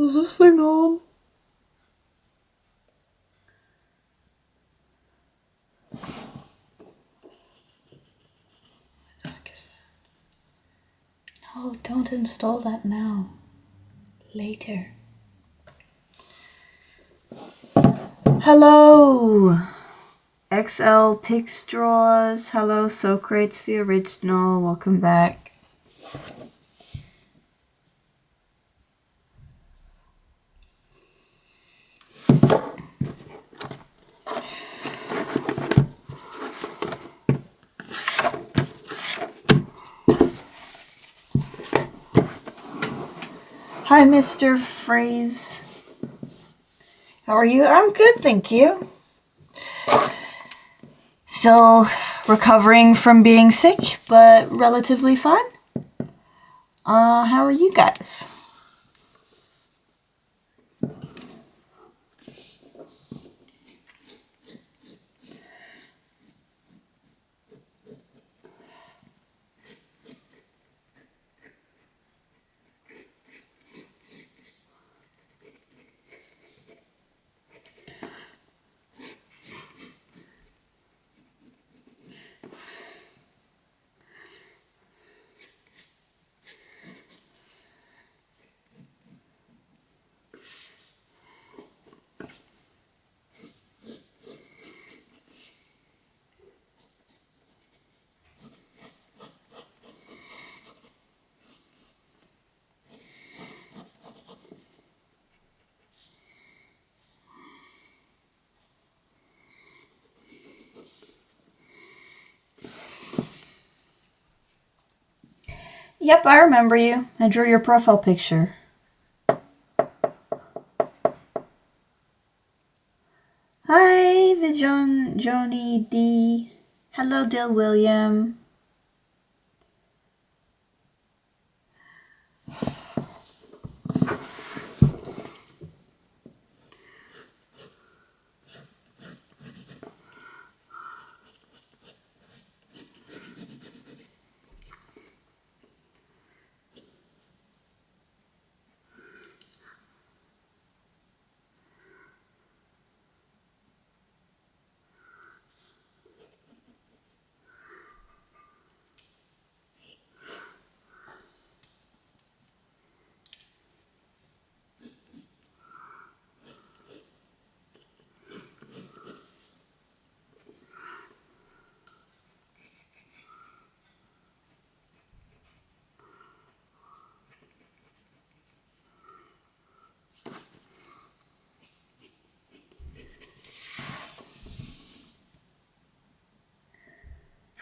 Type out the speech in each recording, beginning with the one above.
Is this thing on? No, don't install that now. Later. Hello! XL Pig Straws. Hello, Socrates the original. Welcome back. Hi, Mr. Phrase. How are you? I'm good, thank you. Still recovering from being sick, but relatively fine. How are you guys? Yep, I remember you. I drew your profile picture. Hi, the Joni D. Hello, Dill William.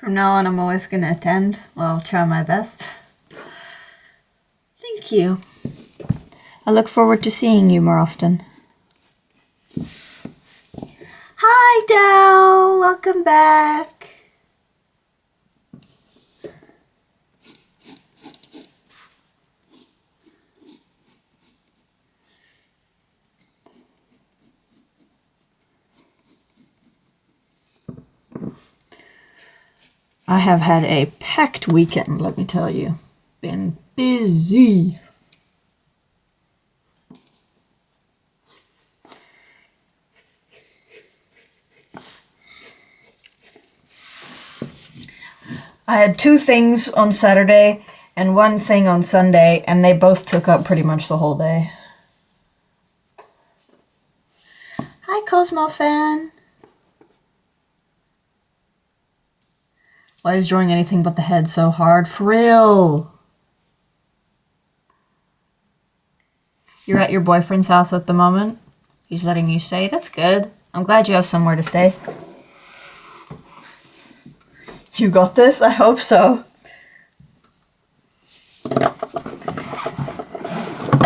From now on, I'm always going to attend. Well, I'll try my best. Thank you. I look forward to seeing you more often. Hi, Dell. Welcome back. I have had a packed weekend, let me tell you. Been busy. I had 2 things on Saturday and 1 thing on Sunday, and they both took up pretty much the whole day. Hi, Cosmo fan. Why is drawing anything but the head so hard? For real. You're at your boyfriend's house at the moment? He's letting you stay? That's good. I'm glad you have somewhere to stay. You got this? I hope so.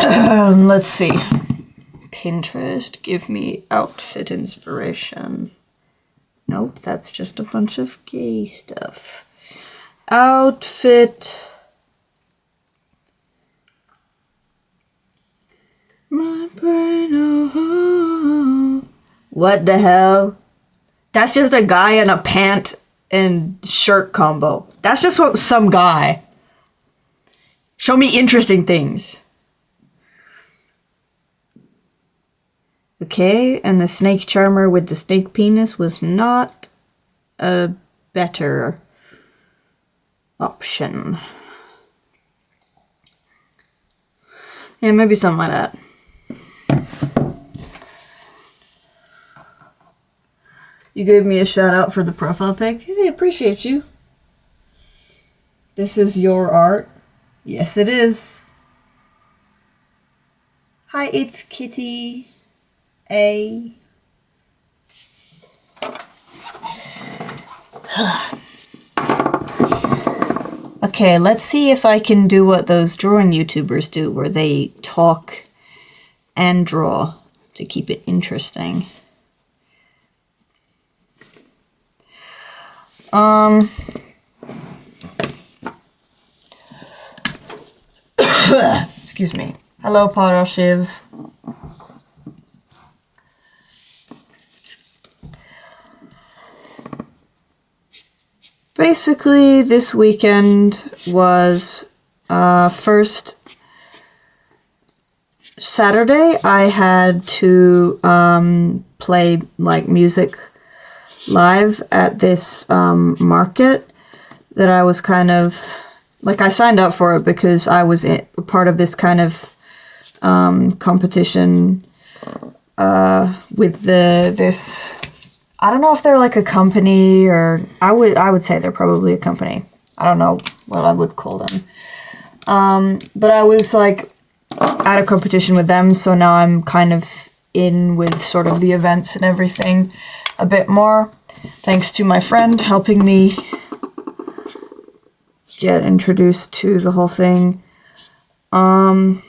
Let's see. Pinterest, give me outfit inspiration. Nope, that's just a bunch of gay stuff. Outfit. My brain, oh. What the hell? That's just a guy in a pant and shirt combo. That's just what some guy. Show me interesting things. Okay, and the snake charmer with the snake penis was not a better option. Yeah, maybe something like that. You gave me a shout out for the profile pic. Hey, appreciate you. This is your art. Yes, it is. Hi, it's Kitty A. Okay, let's see if I can do what those drawing YouTubers do, where they talk and draw to keep it interesting. Excuse me. Hello, Parashiv. Basically, this weekend was first Saturday. I had to play like music live at this market that I was kind of like, I signed up for it because I was part of this kind of competition with this. I don't know if they're like a company, or I would say they're probably a company. I don't know what I would call them. But I was like at a competition with them, so now I'm kind of in with sort of the events and everything a bit more, thanks to my friend helping me get introduced to the whole thing. Blah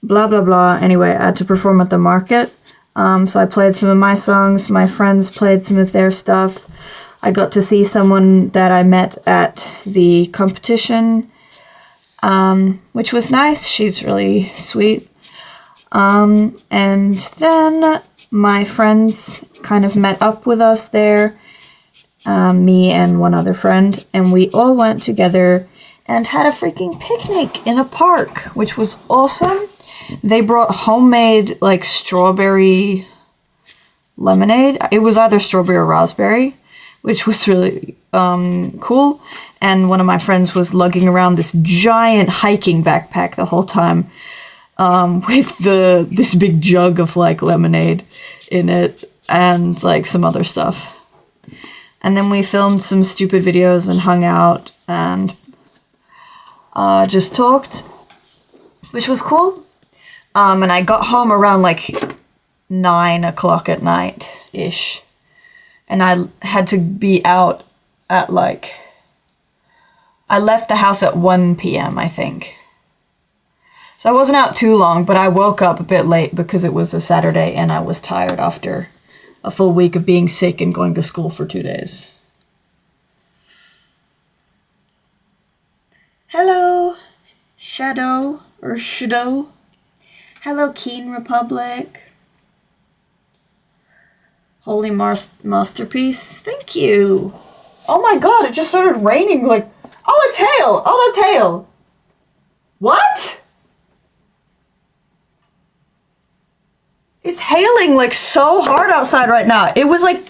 blah blah. Anyway, I had to perform at the market. So I played some of my songs, my friends played some of their stuff. I got to see someone that I met at the competition, which was nice. She's really sweet. And then my friends kind of met up with us there, me and one other friend, and we all went together and had a freaking picnic in a park, which was awesome. They brought homemade, like, strawberry lemonade. It was either strawberry or raspberry, which was really cool. And one of my friends was lugging around this giant hiking backpack the whole time with this big jug of, like, lemonade in it and, like, some other stuff. And then we filmed some stupid videos and hung out and just talked, which was cool. And I got home around like 9 o'clock at night-ish. And I had to be out at like... I left the house at 1 p.m., I think. So I wasn't out too long, but I woke up a bit late because it was a Saturday and I was tired after a full week of being sick and going to school for 2 days. Hello, Shadow, or Shadow. Hello, Keen Republic. Holy masterpiece. Thank you. Oh my god, it just started raining like... Oh, it's hail! Oh, that's hail! What? It's hailing like so hard outside right now. It was like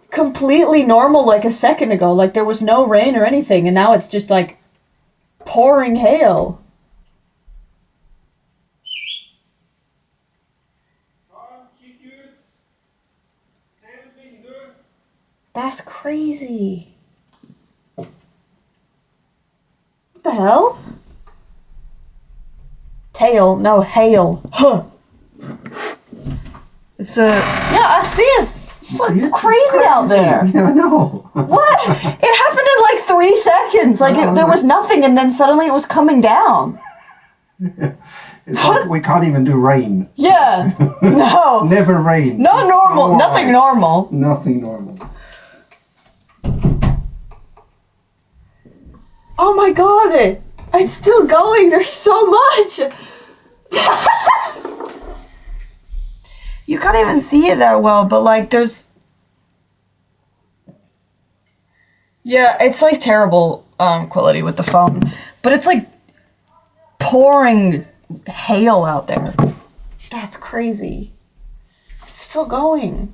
completely normal like a second ago. Like there was no rain or anything, and now it's just like pouring hail. That's crazy. What the hell? Tail, no, hail. Huh. It's yeah, I see it's crazy out there. Yeah, I know. What? It happened in like 3 seconds. Like there was nothing, and then suddenly it was coming down. It's like we can't even do rain. Yeah. No. Never rain. No normal. So nothing normal. Nothing normal. Oh my god. It's still going. There's so much. You can't even see it that well, but like there's... Yeah, it's like terrible quality with the phone. But it's like pouring hail out there. That's crazy. It's still going.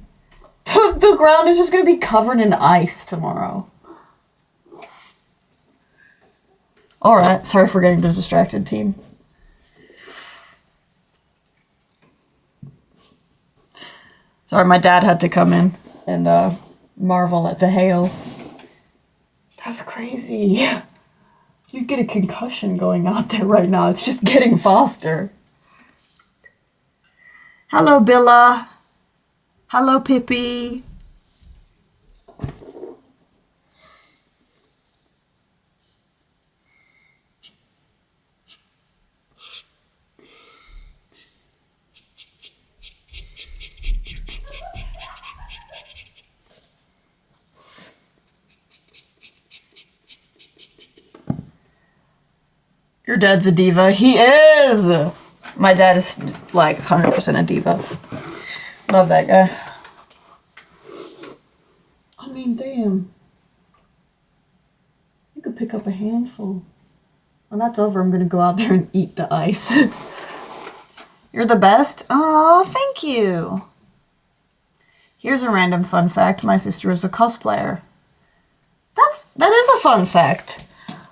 The ground is just going to be covered in ice tomorrow. Alright, sorry for getting distracted, team. Sorry, my dad had to come in and marvel at the hail. That's crazy. You get a concussion going out there right now. It's just getting faster. Hello, Billa. Hello, Pippi. Your dad's a diva. He is! My dad is like 100% a diva. Love that guy. I mean, damn. You could pick up a handful. When that's over, I'm gonna go out there and eat the ice. You're the best? Aw, thank you. Here's a random fun fact. My sister is a cosplayer. That is a fun fact.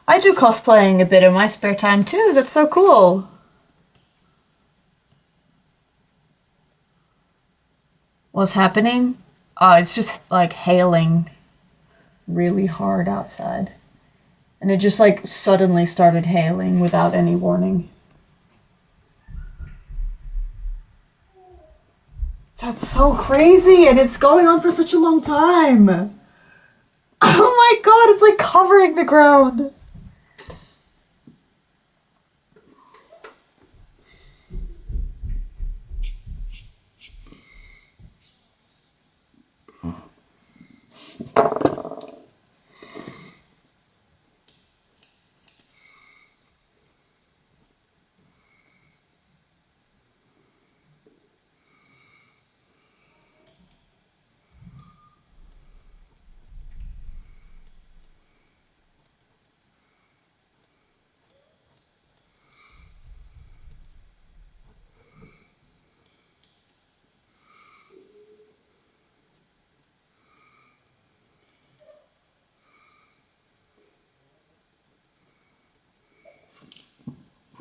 I do cosplaying a bit in my spare time too. That's so cool. What's happening? It's just like hailing really hard outside. And it just like suddenly started hailing without any warning. That's so crazy, and it's going on for such a long time. Oh my god, it's like covering the ground.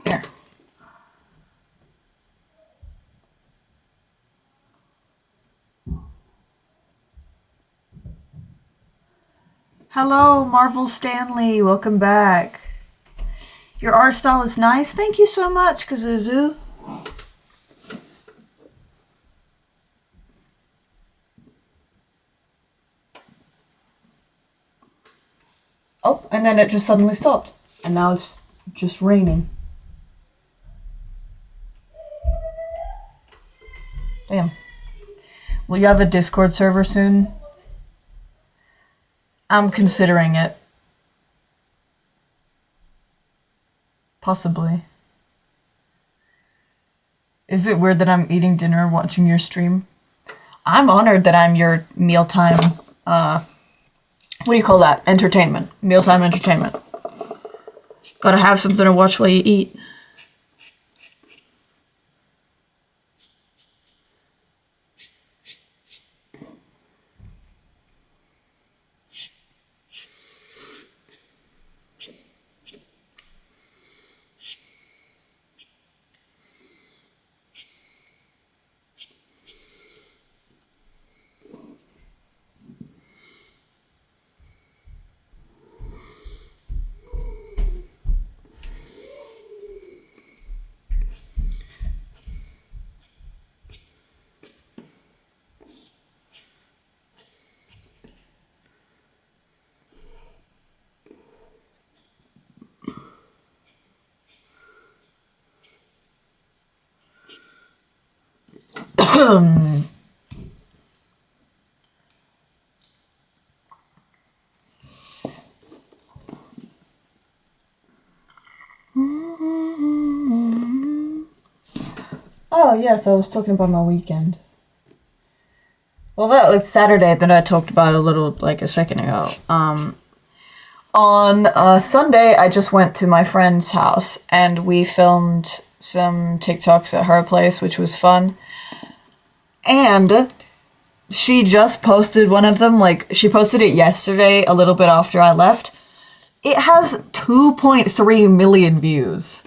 Here. Hello, Marvel Stanley. Welcome back. Your art style is nice. Thank you so much, Kazuzu. Oh, and then it just suddenly stopped. And now it's just raining. Damn. Will you have a Discord server soon? I'm considering it. Possibly. Is it weird that I'm eating dinner watching your stream? I'm honored that I'm your mealtime, what do you call that? Entertainment. Mealtime entertainment. Gotta have something to watch while you eat. Oh, yes, I was talking about my weekend. Well, that was Saturday that I talked about a little, like, a second ago. On Sunday, I just went to my friend's house, and we filmed some TikToks at her place, which was fun. And she just posted one of them, like, she posted it yesterday, a little bit after I left. It has 2.3 million views.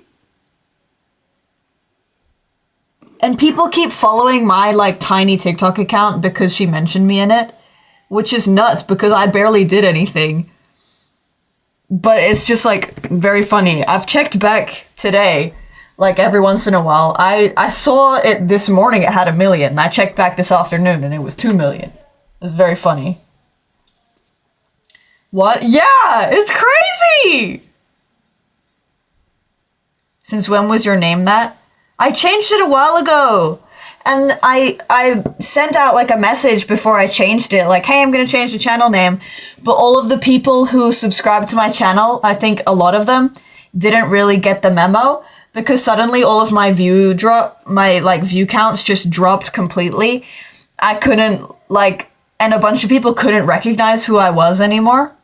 And people keep following my, like, tiny TikTok account because she mentioned me in it, which is nuts because I barely did anything. But it's just, like, very funny. I've checked back today, like, every once in a while. I saw it this morning, it had 1 million. And I checked back this afternoon and it was 2 million. It was very funny. What? Yeah! It's crazy! Since when was your name that? I changed it a while ago. And I sent out, like, a message before I changed it, like, hey, I'm gonna change the channel name. But all of the people who subscribed to my channel, I think a lot of them, didn't really get the memo. Because suddenly all of my view counts just dropped completely. I couldn't, like, and a bunch of people couldn't recognize who I was anymore.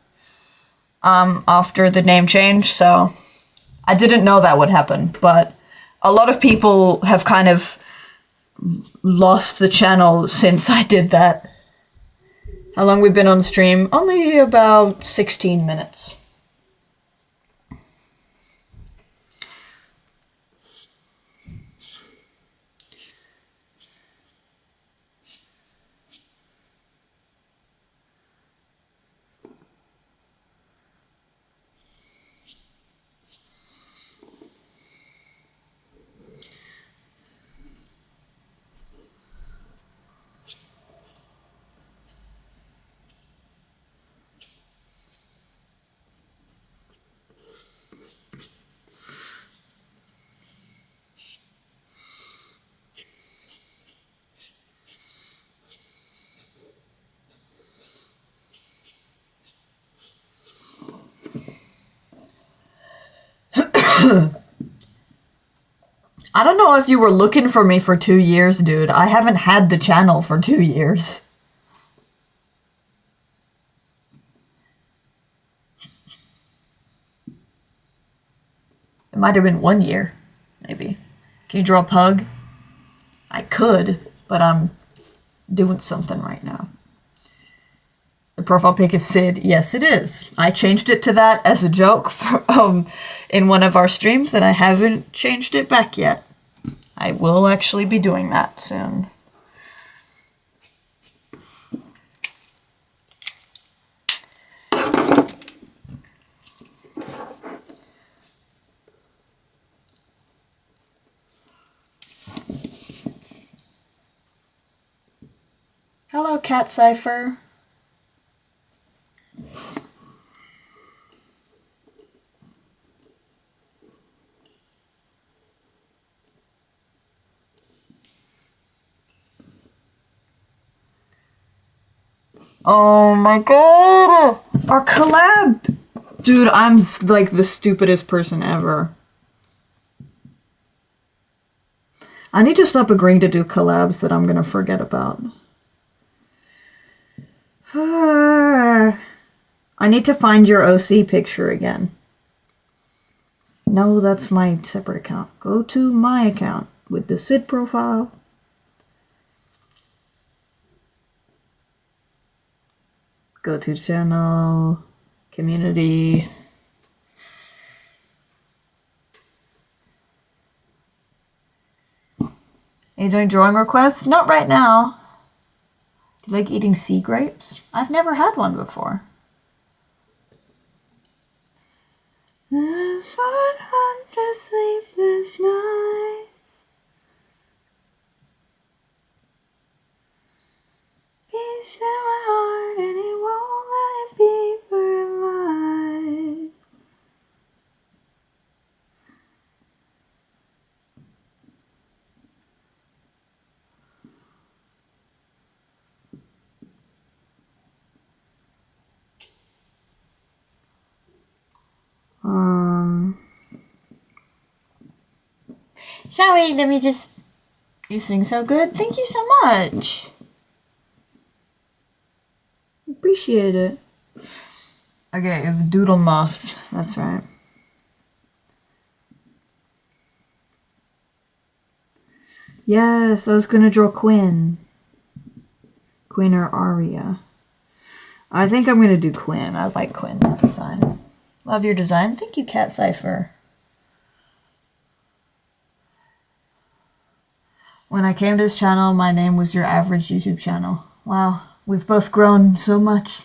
After the name change, so I didn't know that would happen. But a lot of people have kind of lost the channel since I did that. How long we've been on stream? Only about 16 minutes. I don't know if you were looking for me for 2 years, dude. I haven't had the channel for 2 years. It might have been 1 year, maybe. Can you draw a pug? I could, but I'm doing something right now. The profile pic is Sid. Yes, it is. I changed it to that as a joke for, in one of our streams, and I haven't changed it back yet. I will actually be doing that soon. Hello, Cat Cipher. Oh my god! Our collab! Dude, I'm like the stupidest person ever. I need to stop agreeing to do collabs that I'm gonna forget about. I need to find your OC picture again. No, that's my separate account. Go to my account with the Sid profile. Go to channel, community. Are you doing drawing requests? Not right now. Do you like eating sea grapes? I've never had one before. 500 sleepless nights. Peace in my heart and it won't let it be for mine. Sorry, let me just... You sing so good. Thank you so much. Appreciate it. Okay, it's Doodle Moth. That's right. Yes, I was gonna draw Quinn. Quinn or Aria. I think I'm gonna do Quinn. I like Quinn's design. Love your design. Thank you, Cat Cipher. When I came to this channel, my name was your average YouTube channel. Wow, we've both grown so much.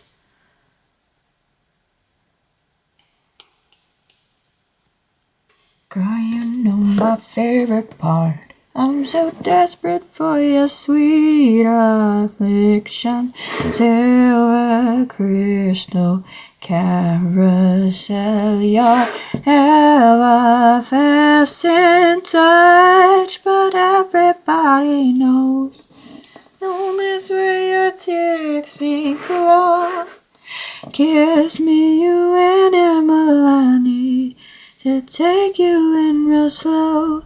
Girl, you know my favorite part. I'm so desperate for your sweet affliction. Silver crystal carousel, your effervescent touch. But everybody knows is where your tipsy claw. Kiss me, you animal, I need to take you in real slow.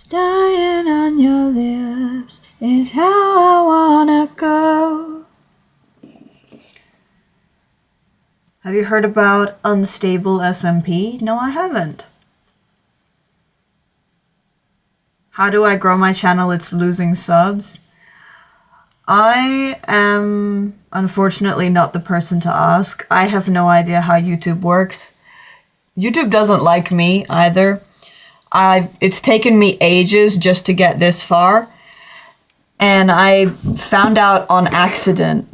Dying on your lips is how I wanna go. Have you heard about unstable SMP? No, I haven't. How do I grow my channel? It's losing subs. I am unfortunately not the person to ask. I have no idea how YouTube works. YouTube doesn't like me either. It's taken me ages just to get this far. And I found out on accident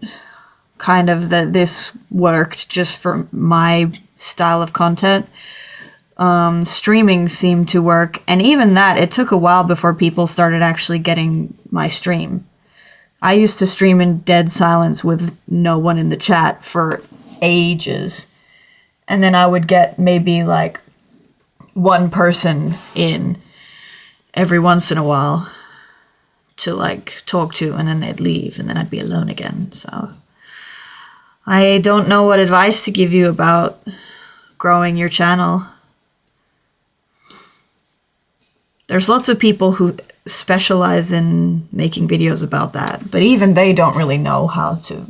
kind of that this worked just for my style of content. Streaming seemed to work. And even that, it took a while before people started actually getting my stream. I used to stream in dead silence with no one in the chat for ages. And then I would get maybe like one person in every once in a while to like talk to, and then they'd leave, and then I'd be alone again. So I don't know what advice to give you about growing your channel. There's lots of people who specialize in making videos about that, but even they don't really know how to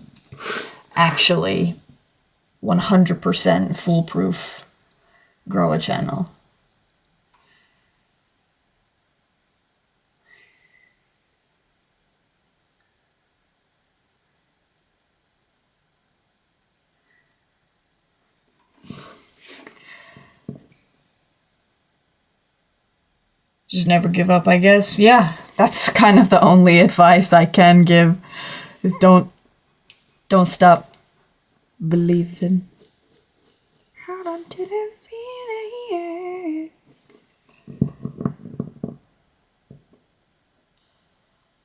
actually 100% foolproof grow a channel. Just never give up, I guess. Yeah, that's kind of the only advice I can give, is don't stop believing. Hold on to the feeling.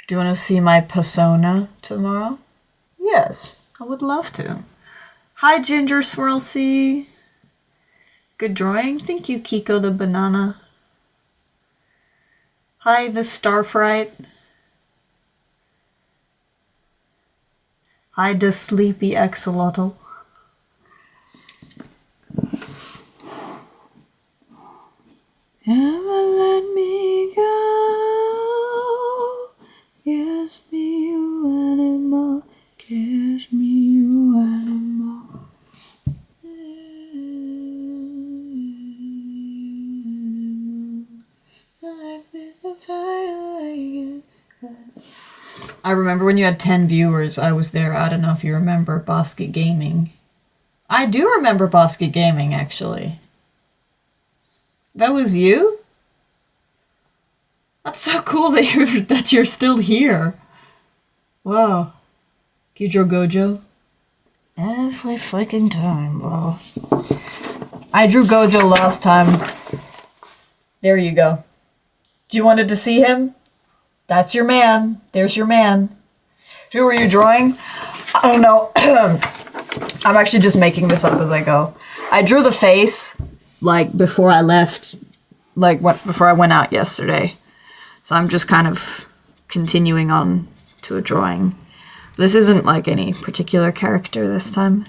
Do you want to see my persona tomorrow? Yes, I would love to. Hi, Ginger Swirl C. Good drawing. Thank you, Kiko the Banana. Hi, the Starfright. Hi, the Sleepy Axolotl. Never let me go. Kiss me, you animal. Kiss me, you animal. I remember when you had 10 viewers, I was there. I don't know if you remember Basket Gaming. I do remember Basket Gaming, actually. That was you? That's so cool that you're still here. Wow. Can you draw Gojo? Every freaking time, bro. I drew Gojo last time. There you go. You wanted to see him? That's your man. There's your man. Who are you drawing? I don't know. I'm actually just making this up as I go. I drew the face, like, before I left, like, before I went out yesterday. So I'm just kind of continuing on to a drawing. This isn't, like, any particular character this time.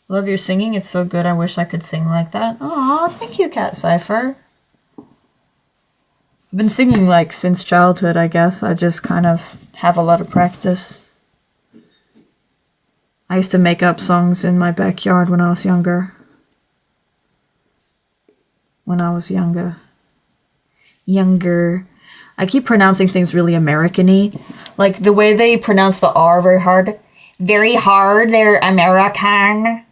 Love your singing. It's so good. I wish I could sing like that. Aw, thank you, Cat Cipher. I've been singing like since childhood, I guess. I just kind of have a lot of practice. I used to make up songs in my backyard when I was younger. Younger. I keep pronouncing things really American-y. Like the way they pronounce the R very hard. Very hard, they're American.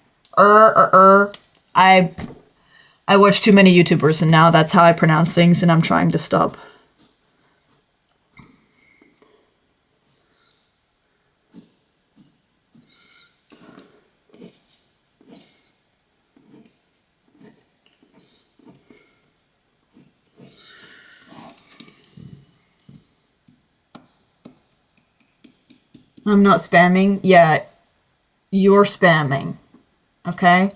I watch too many YouTubers and now that's how I pronounce things and I'm trying to stop. I'm not spamming. Yeah, you're spamming. Okay?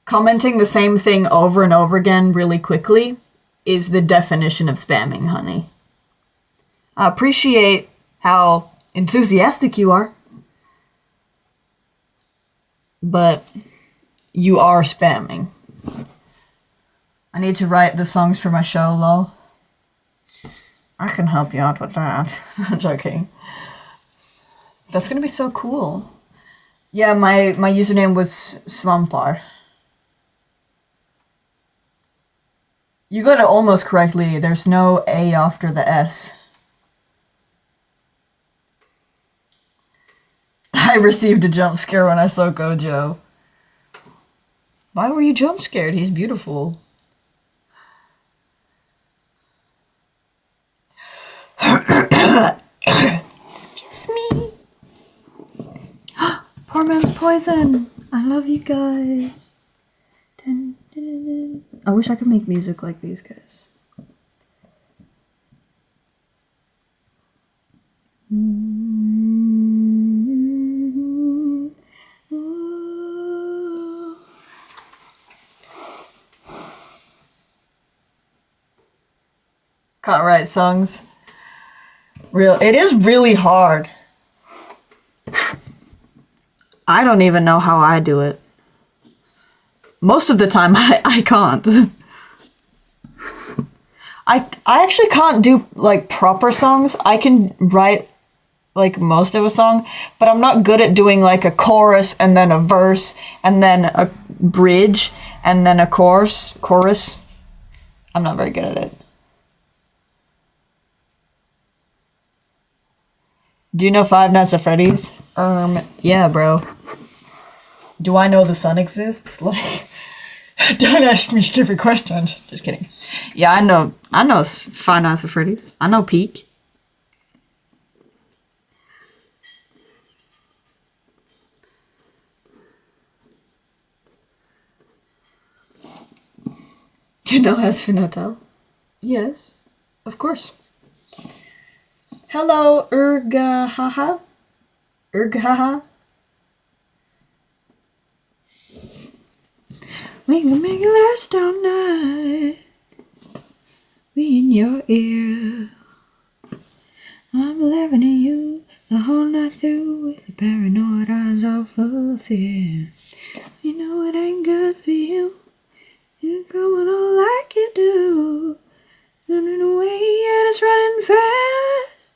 Commenting the same thing over and over again really quickly is the definition of spamming, honey. I appreciate how enthusiastic you are. But you are spamming. I need to write the songs for my show, lol. I can help you out with that. I'm joking. That's gonna be so cool. Yeah, my username was Svampar. You got it almost correctly. There's no A after the S. I received a jump scare when I saw Gojo. Why were you jump scared? He's beautiful. Excuse me. Poor man's poison. I love you guys. Dun, dun, dun, dun. I wish I could make music like these guys. Can't write songs. It is really hard. I don't even know how I do it. Most of the time I can't. I actually can't do like proper songs. I can write like most of a song, but I'm not good at doing like a chorus and then a verse and then a bridge and then a chorus. I'm not very good at it. Do you know Five Nights at Freddy's? Yeah, bro. Do I know the sun exists? Like, don't ask me stupid questions. Just kidding. Yeah, I know Five Nights at Freddy's. I know Peak. Do you know Espinotel? Yes, of course. Hello, Urgahaha. We can make it last all night. Me in your ear. I'm living in you the whole night through with the paranoid eyes all full of fear. You know it ain't good for you. You're going on like you do. Running away and it's running fast.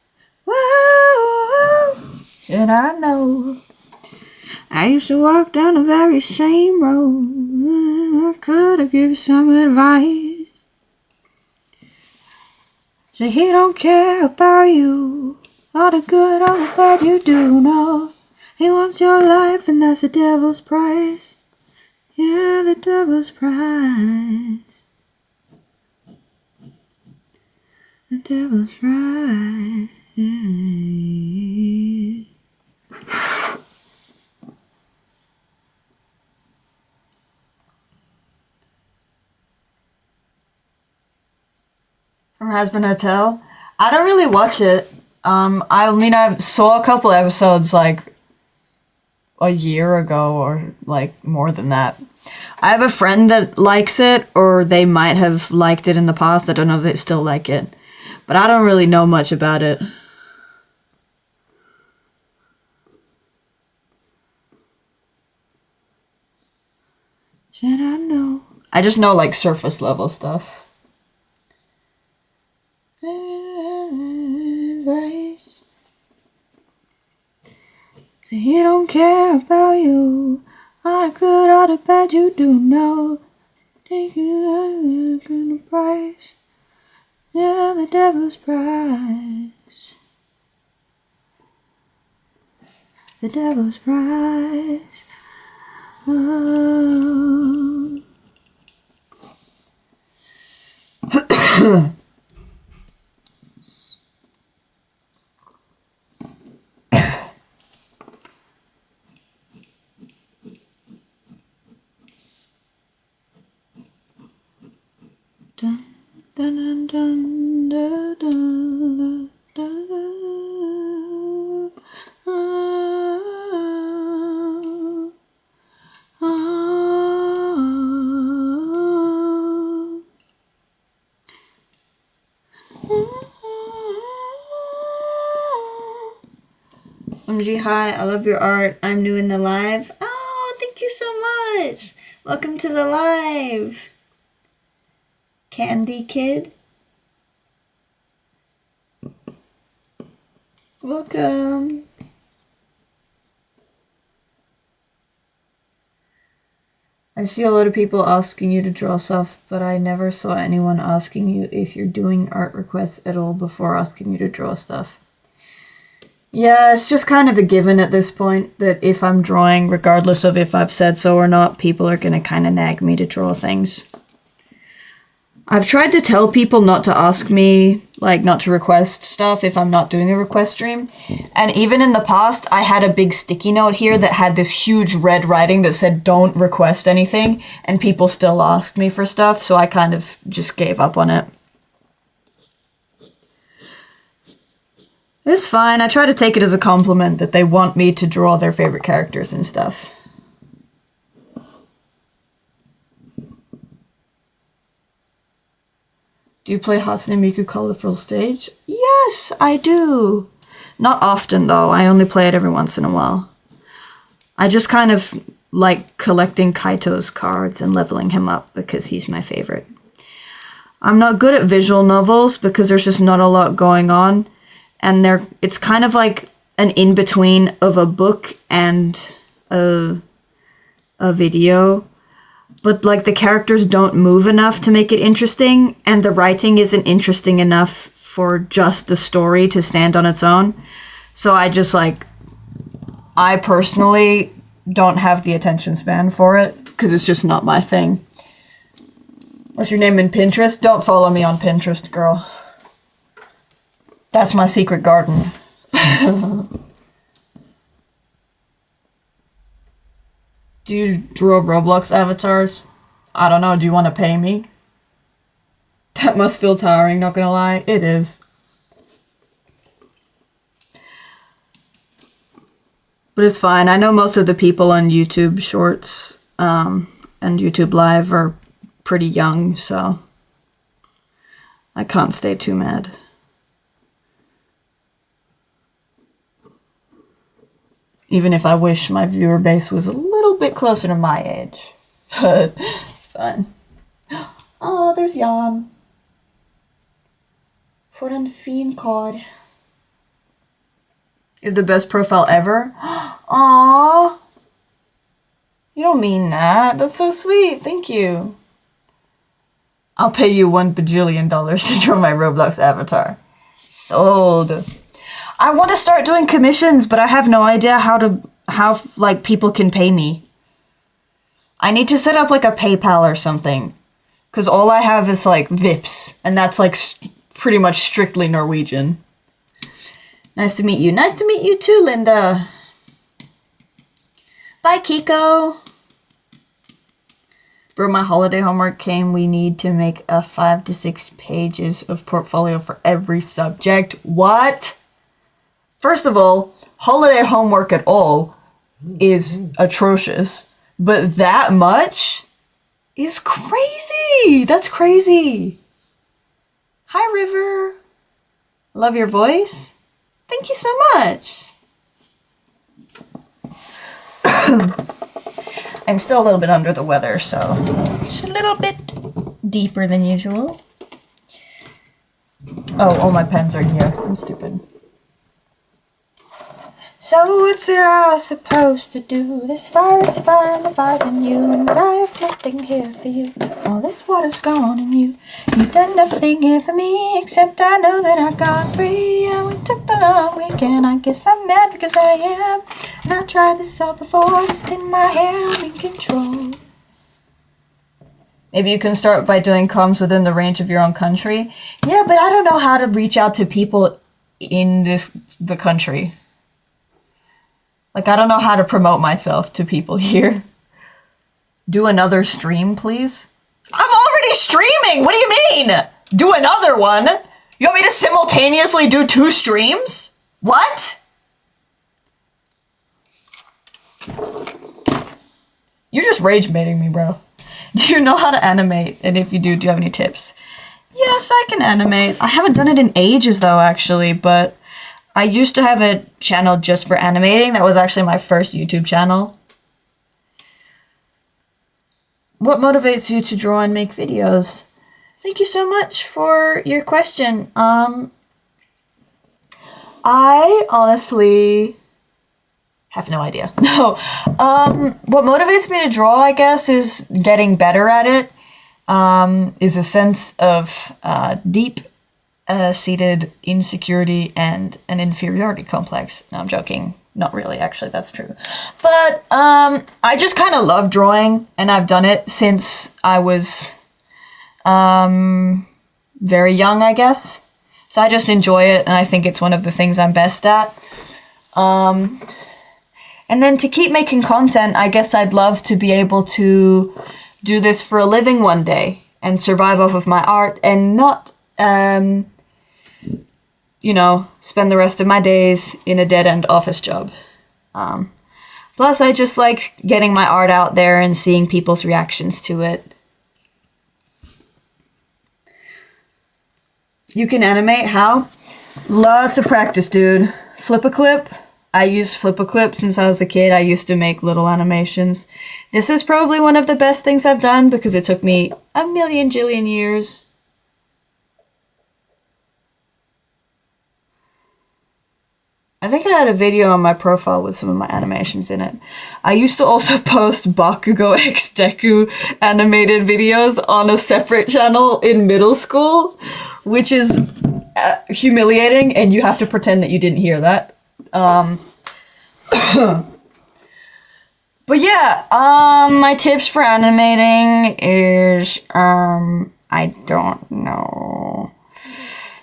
Whoa, should I know? I used to walk down the very same road. I could have given some advice. Say he don't care about you. All the good, all the bad you do. No, he wants your life and that's the devil's price. Yeah, the devil's price. The devil's price. From Husband Hotel. I don't really watch it. I mean, I saw a couple episodes like a year ago or like more than that. I have a friend that likes it, or they might have liked it in the past. I don't know if they still like it. But I don't really know much about it. Should I know? I just know like surface level stuff. face. He don't care about you. All the good, all the bad you do know. Taking the price. Yeah, the devil's price. The devil's price. Oh. Dun, dun, dun, dun, dun, dun, dun. OMG, hi, I love your art. I'm new in the live. Oh, thank you so much. Welcome to the live. Candy Kid. Welcome. I see a lot of people asking you to draw stuff, but I never saw anyone asking you if you're doing art requests at all before asking you to draw stuff. Yeah, it's just kind of a given at this point that if I'm drawing, regardless of if I've said so or not, people are going to kind of nag me to draw things. I've tried to tell people not to ask me, like, not to request stuff if I'm not doing a request stream. And even in the past, I had a big sticky note here that had this huge red writing that said, don't request anything. And people still asked me for stuff, so I kind of just gave up on it. It's fine. I try to take it as a compliment that they want me to draw their favorite characters and stuff. Do you play Hatsune Miku Colorful Stage? Yes, I do. Not often, though. I only play it every once in a while. I just kind of like collecting Kaito's cards and leveling him up because he's my favorite. I'm not good at visual novels because there's just not a lot going on. And it's kind of like an in-between of a book and a video. But, like, the characters don't move enough to make it interesting, and the writing isn't interesting enough for just the story to stand on its own. So I personally don't have the attention span for it, because it's just not my thing. What's your name in Pinterest? Don't follow me on Pinterest, girl. That's my secret garden. Do you draw Roblox avatars? I don't know, do you want to pay me? That must feel tiring, not gonna lie. It is. But it's fine. I know most of the people on YouTube Shorts and YouTube Live are pretty young, so I can't stay too mad. Even if I wish my viewer base was a little bit closer to my age. But it's fine. Oh, there's Jan. For an fin card. You have the best profile ever? Aww. You don't mean that. That's so sweet. Thank you. I'll pay you $1 bajillion to draw my Roblox avatar. Sold. I want to start doing commissions, but I have no idea how like people can pay me. I need to set up like a PayPal or something, because all I have is like Vips, and that's like pretty much strictly Norwegian. Nice to meet you. Nice to meet you too, Linda. Bye, Kiko. Bro, my holiday homework came. We need to make 5 to 6 pages of portfolio for every subject. What? First of all, holiday homework at all is atrocious, but that much is crazy. That's crazy. Hi, River. Love your voice. Thank you so much. I'm still a little bit under the weather, so it's a little bit deeper than usual. Oh, all my pens are here. I'm stupid. So what's it all supposed to do? This fire is fire and the fire's in you, and I have nothing here for you. All this water's gone in you. You've done nothing here for me, except I know that I've gone free. And we took the long weekend. I guess I'm mad because I am. And I tried this all before, just in my head, I'm in control. Maybe you can start by doing comms within the range of your own country. Yeah, but I don't know how to reach out to people in the country. Like, I don't know how to promote myself to people here. Do another stream, please? I'm already streaming! What do you mean? Do another one? You want me to simultaneously do 2 streams? What? You're just rage baiting me, bro. Do you know how to animate? And if you do you have any tips? Yes, I can animate. I haven't done it in ages, though, actually, but I used to have a channel just for animating. That was actually my first YouTube channel. What motivates you to draw and make videos? Thank you so much for your question. I honestly have no idea. No. What motivates me to draw, I guess, is getting better at it. Is a sense of deep seated insecurity and an inferiority complex. No, I'm joking. Not really, actually, that's true. But I just kind of love drawing, and I've done it since I was very young, I guess. So I just enjoy it, and I think it's one of the things I'm best at. And then to keep making content, I guess I'd love to be able to do this for a living one day and survive off of my art and not you know, spend the rest of my days in a dead-end office job. Plus, I just like getting my art out there and seeing people's reactions to it. You can animate how? Lots of practice, dude. Flip a clip. I used Flip a Clip since I was a kid. I used to make little animations. This is probably one of the best things I've done because it took me a million jillion years. I think I had a video on my profile with some of my animations in it. I used to also post Bakugo X Deku animated videos on a separate channel in middle school, which is humiliating, and you have to pretend that you didn't hear that. But yeah, my tips for animating is, I don't know.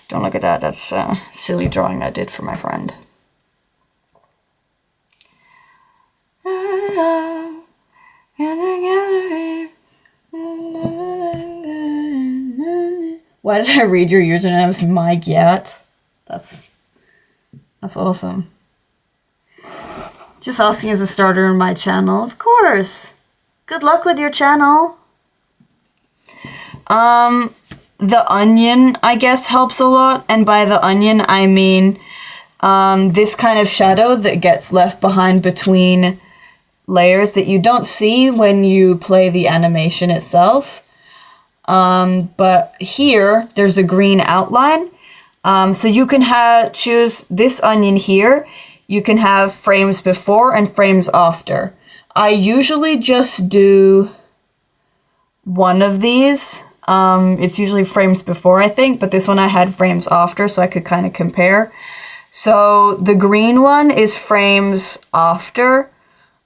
Don't look at that. That's a silly drawing I did for my friend. Why did I read your username as Mike Yat? That's awesome. Just asking as a starter on my channel. Of course. Good luck with your channel. The onion, I guess, helps a lot. And by the onion, I mean this kind of shadow that gets left behind between layers that you don't see when you play the animation itself. But here, there's a green outline. So you can choose this onion here. You can have frames before and frames after. I usually just do one of these. It's usually frames before, I think, but this one I had frames after, so I could kind of compare. So the green one is frames after.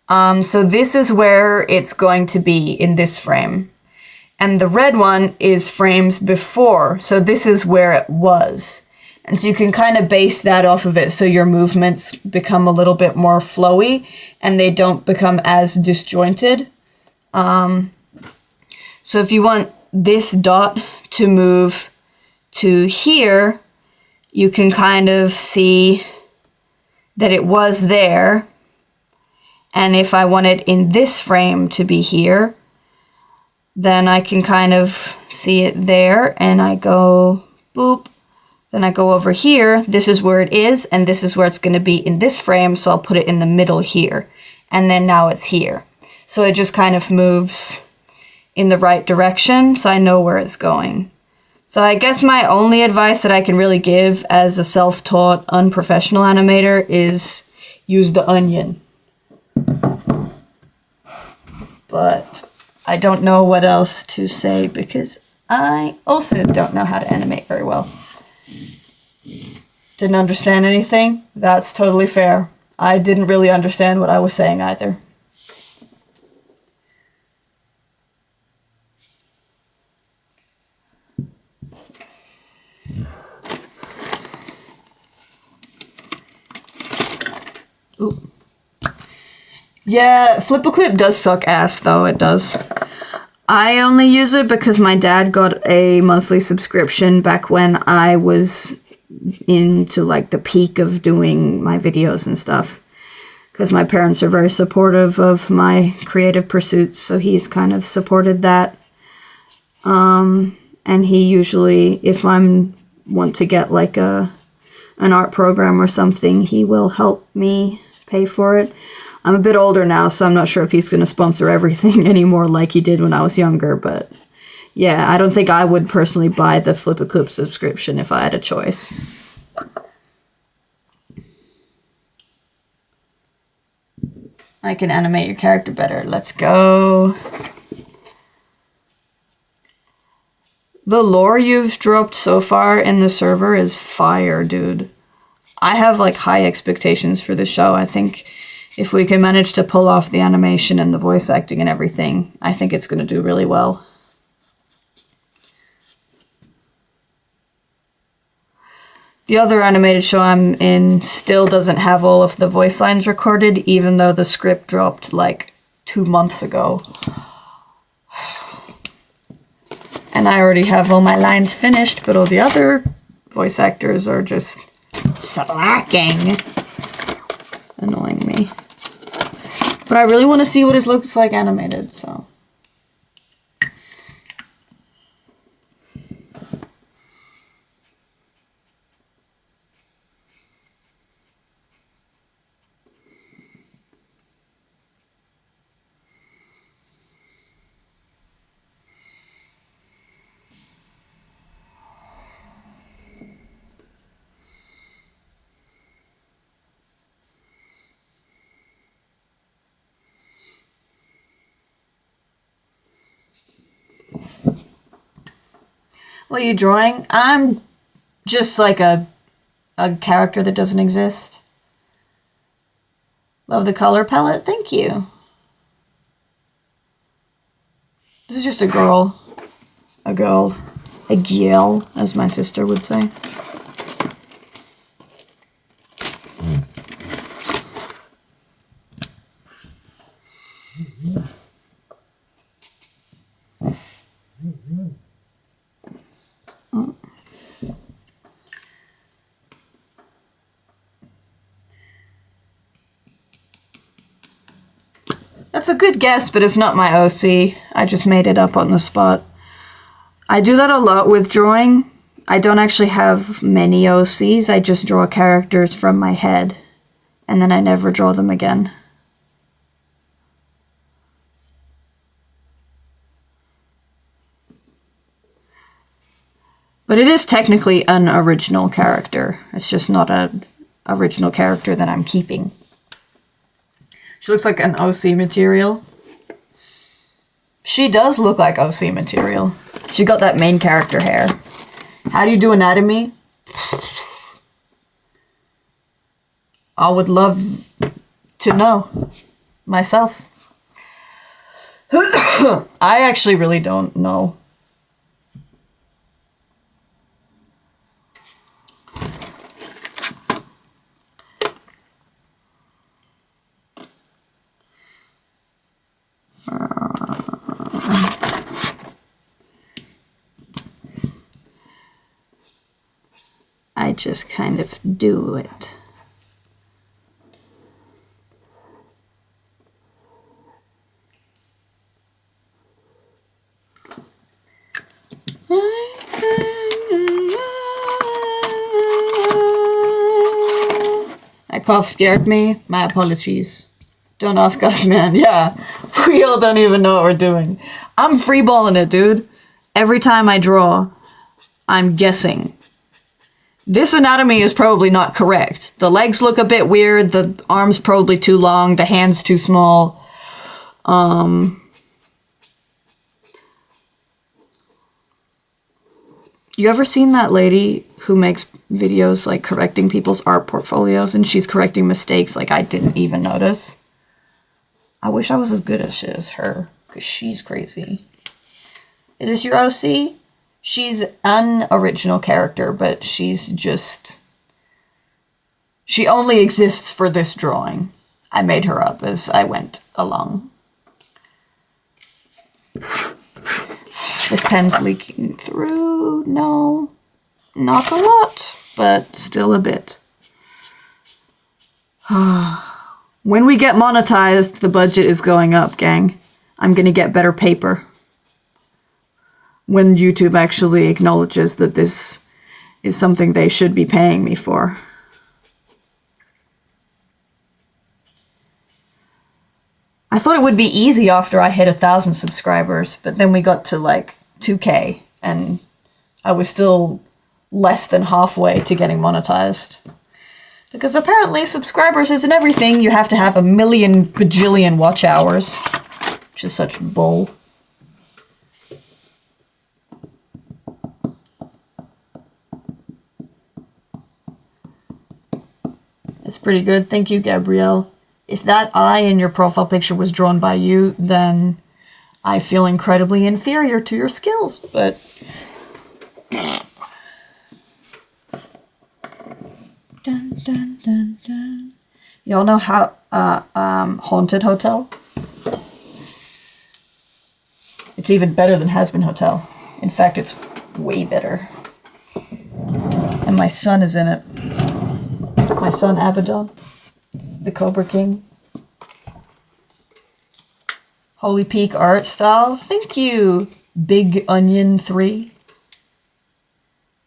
So this is where it's going to be in this frame. And the red one is frames before, so this is where it was. And so you can kind of base that off of it so your movements become a little bit more flowy and they don't become as disjointed. So if you want this dot to move to here, you can kind of see that it was there. And if I want it in this frame to be here, then I can kind of see it there, and I go boop. Then I go over here, this is where it is, and this is where it's going to be in this frame, so I'll put it in the middle here. And then now it's here. So it just kind of moves in the right direction, so I know where it's going. So I guess my only advice that I can really give as a self-taught, unprofessional animator is use the onion. But I don't know what else to say because I also don't know how to animate very well. Didn't understand anything? That's totally fair. I didn't really understand what I was saying either. Ooh. Yeah, Flip-a-Clip does suck ass, though. It does. I only use it because my dad got a monthly subscription back when I was into, like, the peak of doing my videos and stuff. Because my parents are very supportive of my creative pursuits, so he's kind of supported that. And he usually, if I'm want to get, like, an art program or something, he will help me pay for it. I'm a bit older now, so I'm not sure if he's going to sponsor everything anymore like he did when I was younger, but yeah, I don't think I would personally buy the Flip-a-Clip subscription if I had a choice. I can animate your character better. Let's go. The lore you've dropped so far in the server is fire, dude. I have, like, high expectations for this show. I think if we can manage to pull off the animation and the voice acting and everything, I think it's going to do really well. The other animated show I'm in still doesn't have all of the voice lines recorded, even though the script dropped, like, 2 months ago. And I already have all my lines finished, but all the other voice actors are just slacking. Annoying me. But I really want to see what it looks like animated, so. What are you drawing? I'm just like a character that doesn't exist. Love the color palette. Thank you. This is just a girl. A girl. A girl, as my sister would say. That's a good guess, but it's not my OC. I just made it up on the spot. I do that a lot with drawing. I don't actually have many OCs. I just draw characters from my head, and then I never draw them again. But it is technically an original character. It's just not an original character that I'm keeping. She looks like an OC material. She does look like OC material. She got that main character hair. How do you do anatomy? I would love to know myself. I actually really don't know. I just kind of do it. That cough scared me. My apologies. Don't ask us, man. Yeah, we all don't even know what we're doing. I'm freeballing it, dude. Every time I draw, I'm guessing. This anatomy is probably not correct. The legs look a bit weird, the arms probably too long, the hands too small. You ever seen that lady who makes videos like correcting people's art portfolios and she's correcting mistakes like I didn't even notice? I wish I was as good as her, because she's crazy. Is this your OC? She's an original character, but she's just... She only exists for this drawing. I made her up as I went along. This pen's leaking through. No, not a lot, but still a bit. When we get monetized, the budget is going up, gang. I'm gonna get better paper. When YouTube actually acknowledges that this is something they should be paying me for. I thought it would be easy after I hit 1,000 subscribers, but then we got to like 2K and I was still less than halfway to getting monetized. Because apparently subscribers isn't everything. You have to have 1,000,000 bajillion watch hours, which is such bull. It's pretty good. Thank you, Gabrielle. If that eye in your profile picture was drawn by you, then I feel incredibly inferior to your skills, but... Dun, dun, dun, dun. Y'all know how, Haunted Hotel? It's even better than Has Been Hotel. In fact, it's way better. And my son is in it. My son, Abaddon. The Cobra King. Holy Peak art style. Thank you, Big Onion 3.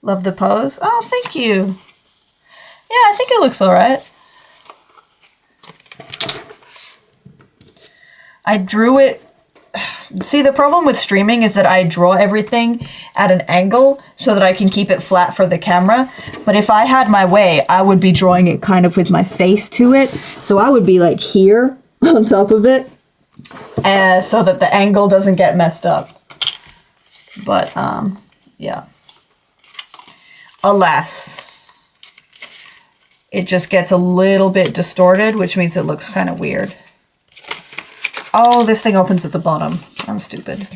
Love the pose. Oh, thank you. Yeah, I think it looks alright. I drew it. See, the problem with streaming is that I draw everything at an angle so that I can keep it flat for the camera. But if I had my way, I would be drawing it kind of with my face to it. So I would be like here on top of it, so that the angle doesn't get messed up. But, yeah. Alas. It just gets a little bit distorted, which means it looks kind of weird. Oh, this thing opens at the bottom. I'm stupid.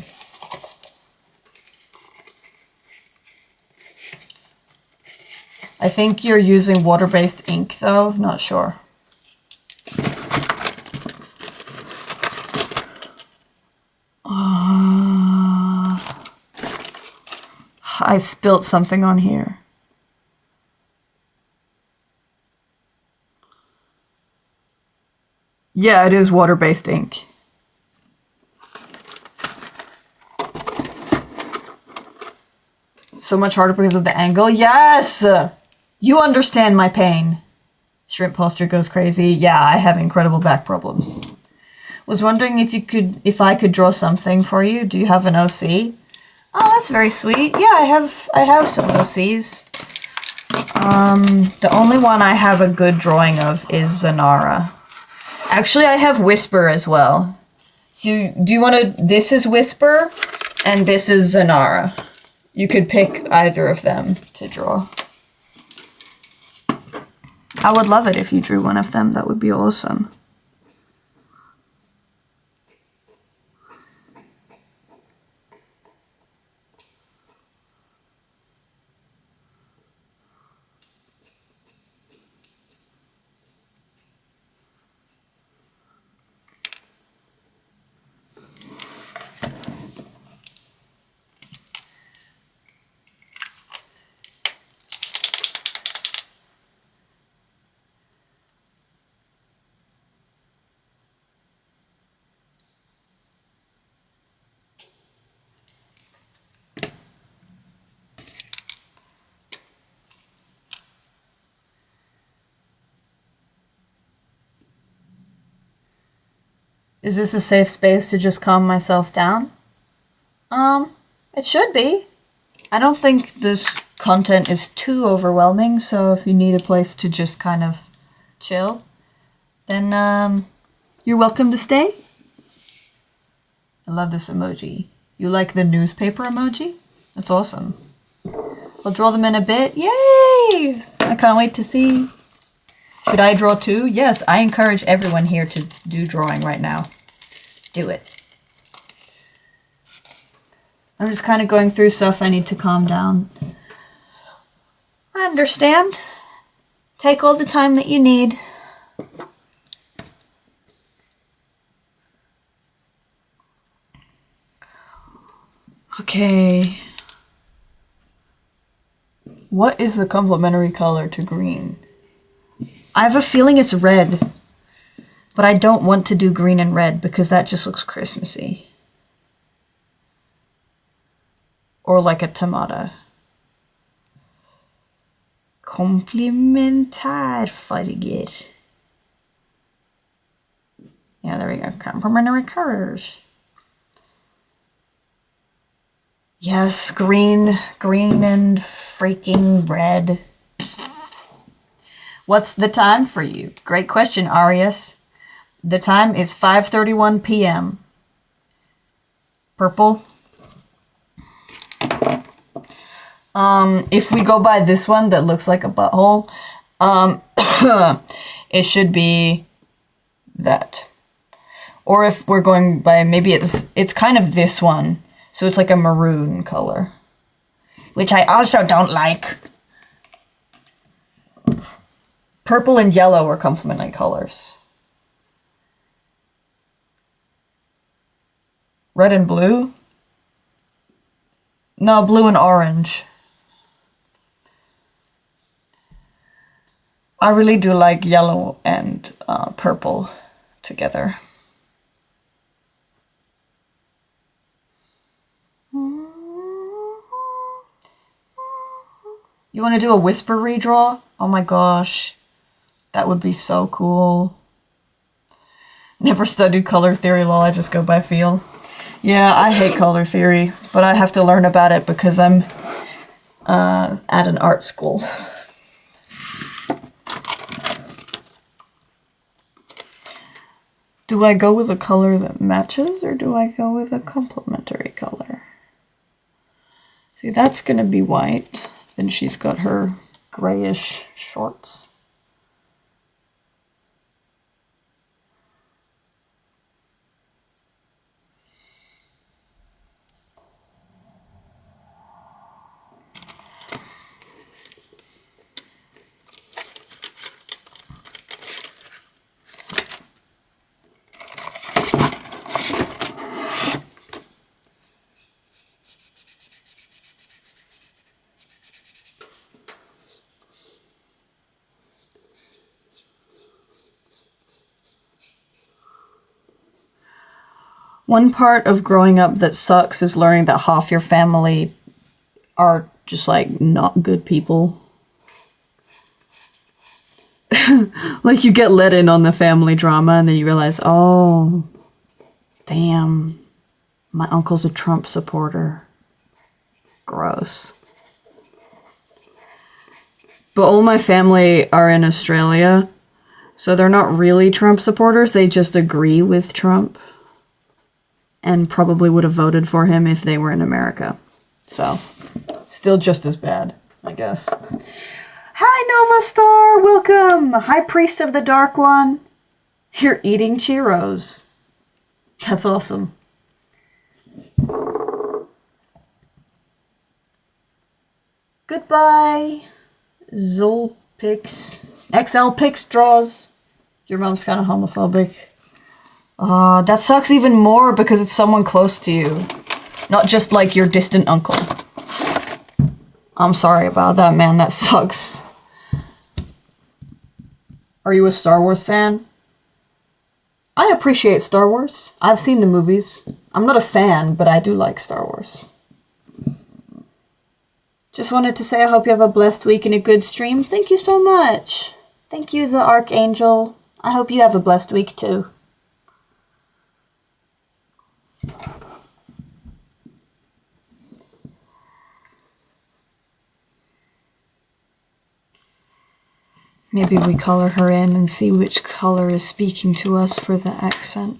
I think you're using water-based ink, though. Not sure. I spilt something on here. Yeah, it is water-based ink. So much harder because of the angle. Yes! You understand my pain. Shrimp poster goes crazy. Yeah, I have incredible back problems. Was wondering if I could draw something for you. Do you have an OC? Oh, that's very sweet. Yeah, I have some OCs. The only one I have a good drawing of is Zanara. Actually, I have Whisper as well. So do you want to... This is Whisper, and this is Zanara. You could pick either of them to draw. I would love it if you drew one of them. That would be awesome. Is this a safe space to just calm myself down? It should be. I don't think this content is too overwhelming, so if you need a place to just kind of chill, then you're welcome to stay. I love this emoji. You like the newspaper emoji? That's awesome. I'll draw them in a bit. Yay! I can't wait to see. Should I draw too? Yes, I encourage everyone here to do drawing right now. Do it. I'm just kind of going through stuff I need to calm down. I understand. Take all the time that you need. Okay. What is the complementary color to green? I have a feeling it's red, but I don't want to do green and red because that just looks Christmassy. Or like a tomato. Komplementärfarger. Yeah, there we go. Complementary colors. Yes, green and freaking red. What's the time for you? Great question, Arias. The time is 5:31 p.m. Purple. If we go by this one that looks like a butthole, it should be that. Or if we're going by, maybe it's kind of this one. So it's like a maroon color, which I also don't like. Purple and yellow are complementing colors. Red and blue? No, blue and orange. I really do like yellow and purple together. You want to do a whisper redraw? Oh my gosh. That would be so cool. Never studied color theory, lol, I just go by feel. Yeah, I hate color theory, but I have to learn about it because I'm at an art school. Do I go with a color that matches or do I go with a complementary color? See, that's gonna be white. Then she's got her grayish shorts. One part of growing up that sucks is learning that half your family are just like not good people. Like you get let in on the family drama and then you realize, oh, damn, my uncle's a Trump supporter. Gross. But all my family are in Australia, so they're not really Trump supporters, they just agree with Trump. And probably would have voted for him if they were in America. So, still just as bad, I guess. Hi, Nova Star! Welcome! High Priest of the Dark One. You're eating churros. That's awesome. Goodbye, Zolpix. XL draws. Your mom's kind of homophobic. That sucks even more because it's someone close to you. Not just like your distant uncle. I'm sorry about that, man. That sucks. Are you a Star Wars fan? I appreciate Star Wars. I've seen the movies. I'm not a fan, but I do like Star Wars. Just wanted to say I hope you have a blessed week and a good stream. Thank you so much. Thank you, the Archangel. I hope you have a blessed week too. Maybe we color her in and see which color is speaking to us for the accent.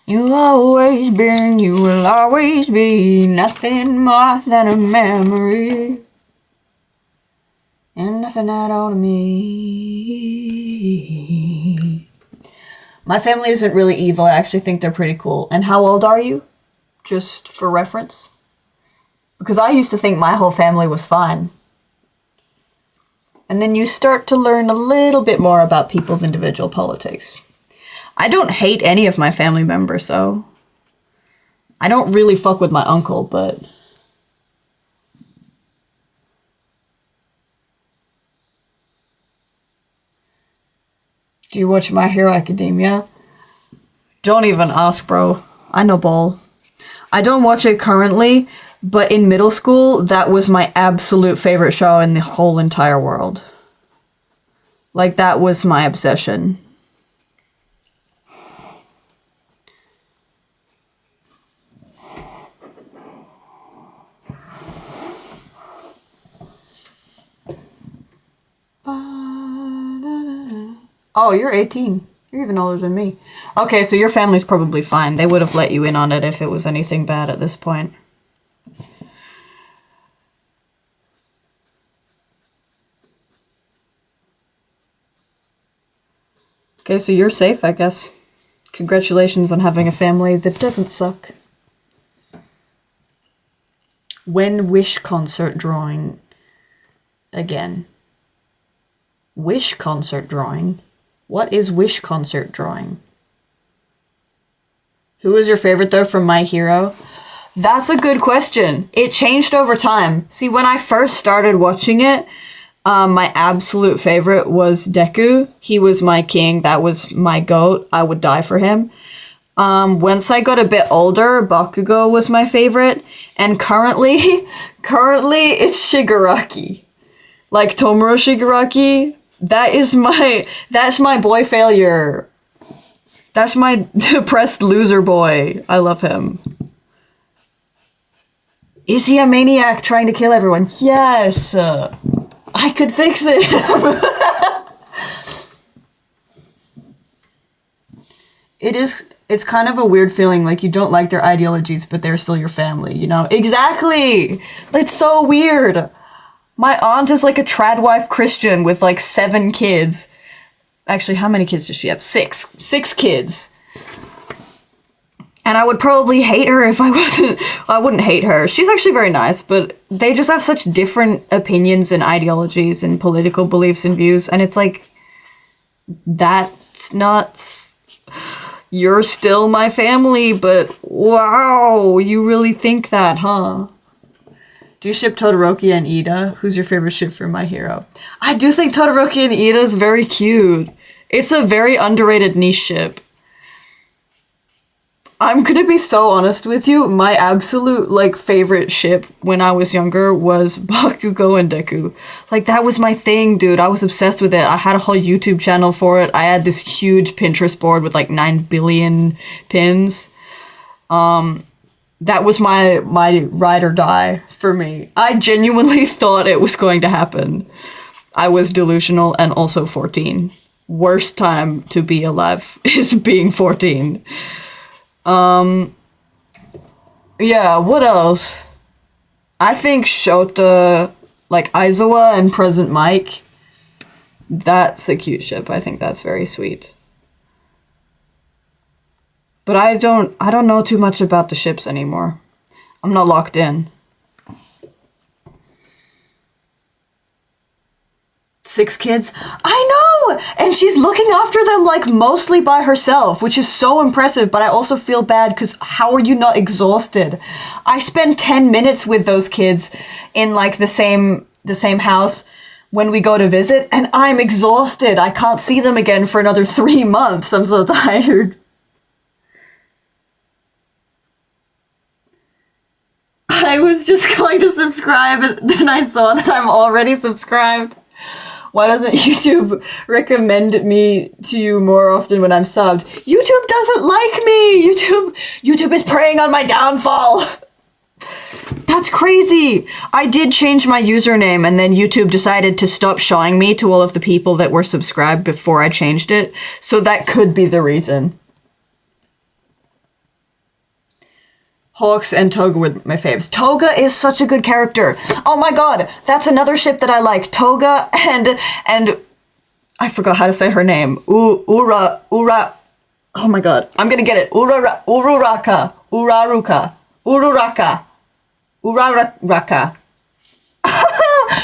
You'll always been, you will always be nothing more than a memory. And nothing at all to me. My family isn't really evil. I actually think they're pretty cool. And how old are you? Just for reference. Because I used to think my whole family was fine. And then you start to learn a little bit more about people's individual politics. I don't hate any of my family members, though. I don't really fuck with my uncle, but... Do you watch My Hero Academia? Don't even ask, bro. I know ball. I don't watch it currently, but in middle school, that was my absolute favorite show in the whole entire world. Like, that was my obsession. Oh, you're 18. You're even older than me. Okay, so your family's probably fine. They would have let you in on it if it was anything bad at this point. Okay, so you're safe, I guess. Congratulations on having a family that doesn't suck. When Wish concert drawing again. Wish concert drawing? What is Wish concert drawing? Who was your favorite, though, from My Hero? That's a good question. It changed over time. See, when I first started watching it, my absolute favorite was Deku. He was my king. That was my goat. I would die for him. Once I got a bit older, Bakugo was my favorite. And currently it's Shigaraki. Like Tomura Shigaraki. That's my boy failure. That's my depressed loser boy. I love him. Is he a maniac trying to kill everyone? Yes. I could fix it. It's kind of a weird feeling, like you don't like their ideologies, but they're still your family, you know? Exactly. It's so weird. My aunt is like a tradwife Christian with like 7 kids. Actually, how many kids does she have? 6. 6 kids. And I would probably hate her if I wasn't... Well, I wouldn't hate her. She's actually very nice, but they just have such different opinions and ideologies and political beliefs and views. And it's like, that's nuts. You're still my family, but wow, you really think that, huh? Do you ship Todoroki and Ida? Who's your favorite ship from My Hero? I do think Todoroki and Ida is very cute. It's a very underrated niche ship. I'm gonna be so honest with you. My absolute, like, favorite ship when I was younger was Bakugo and Deku. Like, that was my thing, dude. I was obsessed with it. I had a whole YouTube channel for it. I had this huge Pinterest board with, like, 9 billion pins. That was my ride or die for me. I genuinely thought it was going to happen. I was delusional and also 14. Worst time to be alive is being 14. Yeah, what else? I think Shota, like Aizawa and Present Mike, that's a cute ship. I think that's very sweet. But I don't know too much about the ships anymore. I'm not locked in. 6 kids? I know! And she's looking after them, like, mostly by herself, which is so impressive, but I also feel bad, because how are you not exhausted? I spend 10 minutes with those kids in, like, the same house when we go to visit, and I'm exhausted. I can't see them again for another 3 months. I'm so tired. I was just going to subscribe, and then I saw that I'm already subscribed. Why doesn't YouTube recommend me to you more often when I'm subbed? YouTube doesn't like me! YouTube is preying on my downfall! That's crazy! I did change my username and then YouTube decided to stop showing me to all of the people that were subscribed before I changed it. So that could be the reason. Hawks and Toga were my faves. Toga is such a good character. Oh my god, that's another ship that I like. Toga and I forgot how to say her name. Ura. Oh my god, I'm gonna get it. Uraraka.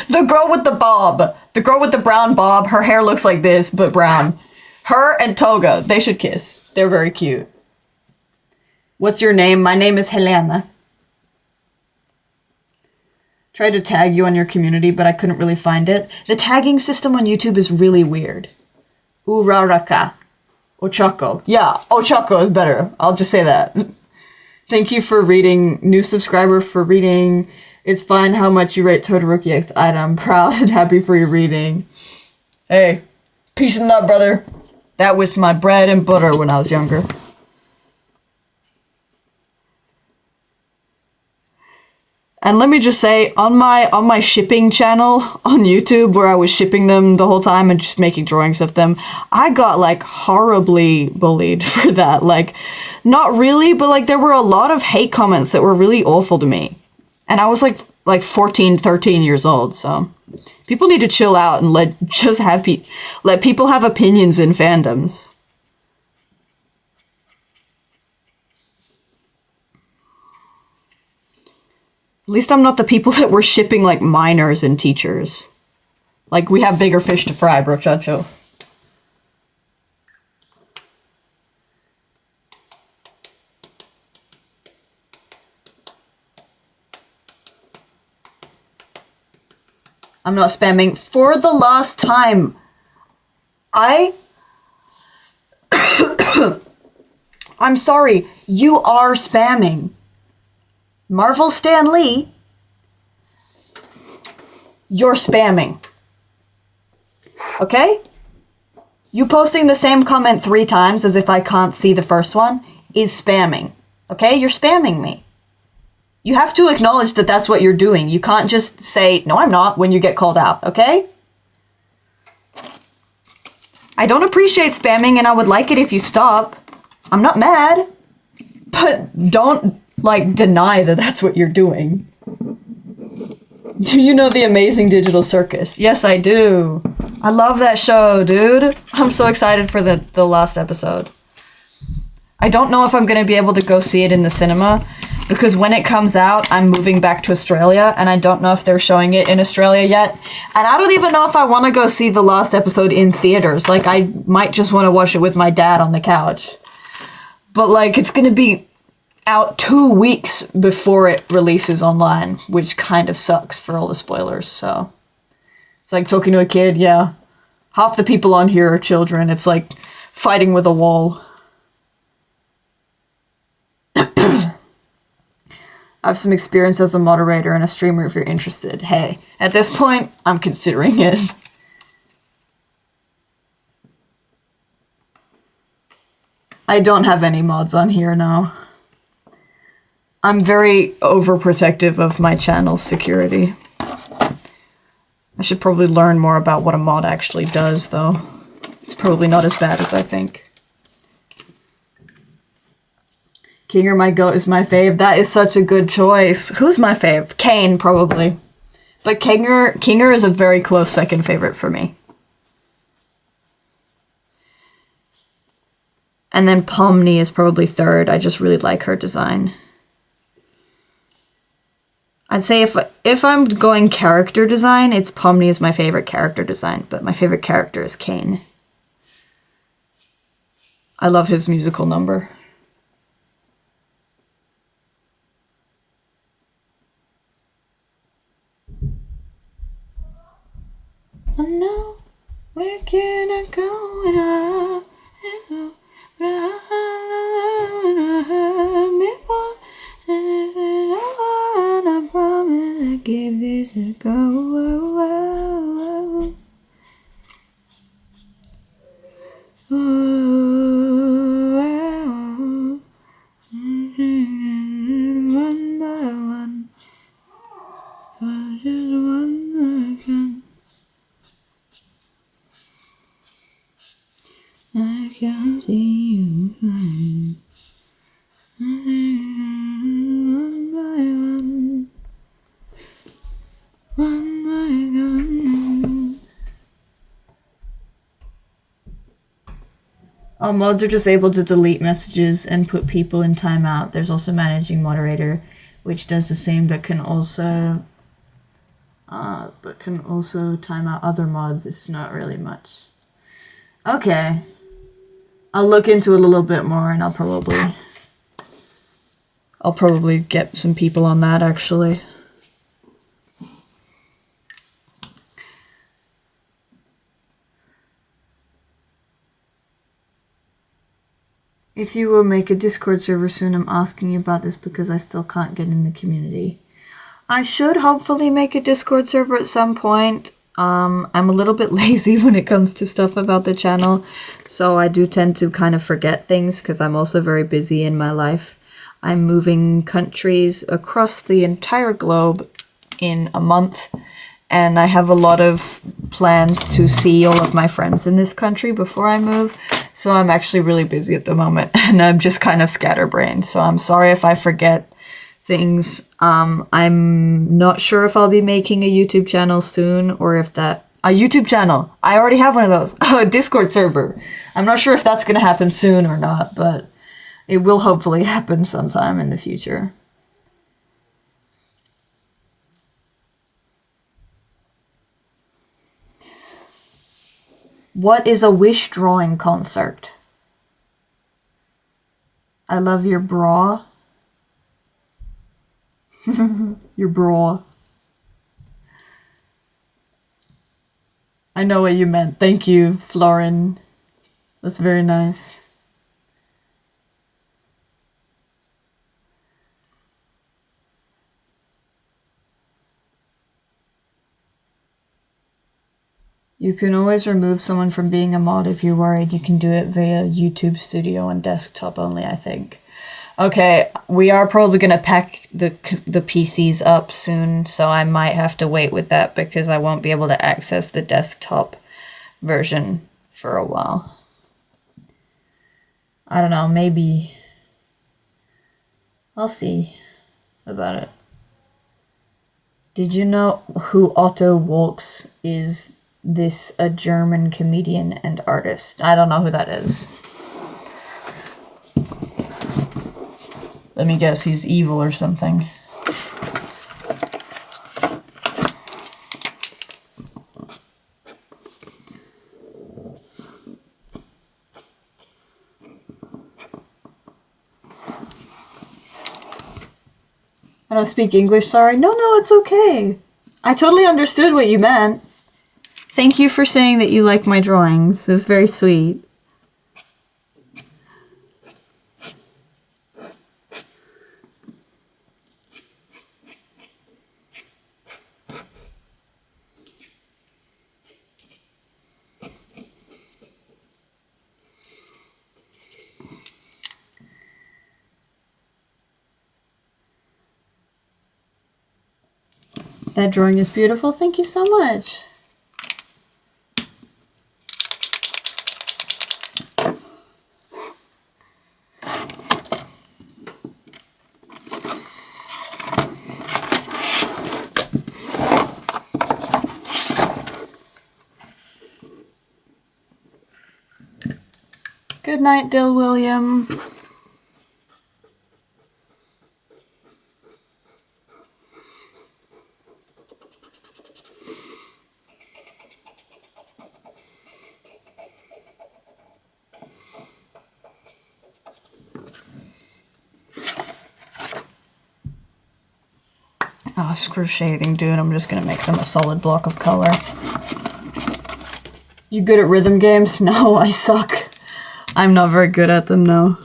The girl with the bob. The girl with the brown bob. Her hair looks like this, but brown. Her and Toga, they should kiss. They're very cute. What's your name? My name is Helena. Tried to tag you on your community, but I couldn't really find it. The tagging system on YouTube is really weird. Uraraka. Ochako. Yeah, Ochako is better. I'll just say that. Thank you for reading. New subscriber for reading. It's fine how much you rate Todoroki X item. Proud and happy for your reading. Hey, peace and love, brother. That was my bread and butter when I was younger. And let me just say, on my shipping channel on YouTube, where I was shipping them the whole time and just making drawings of them, I got, like, horribly bullied for that. Like, not really, but, like, there were a lot of hate comments that were really awful to me. And I was, like 14, 13 years old, so... People need to chill out and let people have opinions in fandoms. At least I'm not the people that were shipping, like, minors and teachers. Like, we have bigger fish to fry, brochacho. I'm not spamming. For the last time, I'm sorry, you are spamming. Marvel Stan Lee, you're spamming. Okay? You posting the same comment 3 times as if I can't see the first one is spamming. Okay? You're spamming me. You have to acknowledge that that's what you're doing. You can't just say, no, I'm not, when you get called out. Okay? I don't appreciate spamming and I would like it if you stop. I'm not mad. But don't... like, deny that that's what you're doing. Do you know The Amazing Digital Circus? Yes, I do. I love that show, dude. I'm so excited for the last episode. I don't know if I'm going to be able to go see it in the cinema, because when it comes out, I'm moving back to Australia, and I don't know if they're showing it in Australia yet. And I don't even know if I want to go see the last episode in theaters. Like, I might just want to watch it with my dad on the couch. But, like, it's going to be out 2 weeks before it releases online, which kind of sucks for all the spoilers, so... It's like talking to a kid, yeah. Half the people on here are children. It's like fighting with a wall. I have some experience as a moderator and a streamer if you're interested. Hey, at this point, I'm considering it. I don't have any mods on here now. I'm very overprotective of my channel's security. I should probably learn more about what a mod actually does, though. It's probably not as bad as I think. King or my goat is my fave. That is such a good choice. Who's my fave? Kane, probably. But Kinger is a very close second favorite for me. And then Pomni is probably third. I just really like her design. I'd say if I'm going character design, it's Pomni is my favorite character design, but my favorite character is Kane. I love his musical number. I know where can I go when I go, but I hurt before. I promise I give this a go. One by one. can't see you. One by one. Oh, mods are just able to delete messages and put people in timeout. There's also managing moderator, which does the same, but can also time out other mods. It's not really much. Okay, I'll look into it a little bit more, and I'll probably get some people on that actually. If you will make a Discord server soon, I'm asking you about this because I still can't get in the community. I should hopefully make a Discord server at some point. I'm a little bit lazy when it comes to stuff about the channel, so I do tend to kind of forget things because I'm also very busy in my life. I'm moving countries across the entire globe in a month, and I have a lot of plans to see all of my friends in this country before I move, so I'm actually really busy at the moment, and I'm just kind of scatterbrained, so I'm sorry if I forget things. I'm not sure if I'll be making a YouTube channel soon, or if a YouTube channel! I already have one of those! A Discord server! I'm not sure if that's gonna happen soon or not, but it will hopefully happen sometime in the future. What is a wish drawing concert? I love your bra. Your bra. I know what you meant. Thank you, Florin. That's very nice. You can always remove someone from being a mod if you're worried. You can do it via YouTube Studio and desktop only, I think. Okay, we are probably going to pack the PCs up soon, so I might have to wait with that because I won't be able to access the desktop version for a while. I don't know, maybe. I'll see about it. Did you know who Otto Walkes is? This a German comedian and artist. I don't know who that is. Let me guess, he's evil or something. I don't speak English, sorry. No, it's okay. I totally understood what you meant. Thank you for saying that you like my drawings. It's very sweet. That drawing is beautiful. Thank you so much. Good night, Dill William. Oh, screw shading, dude. I'm just gonna make them a solid block of color. You good at rhythm games? No, I suck. I'm not very good at them, no.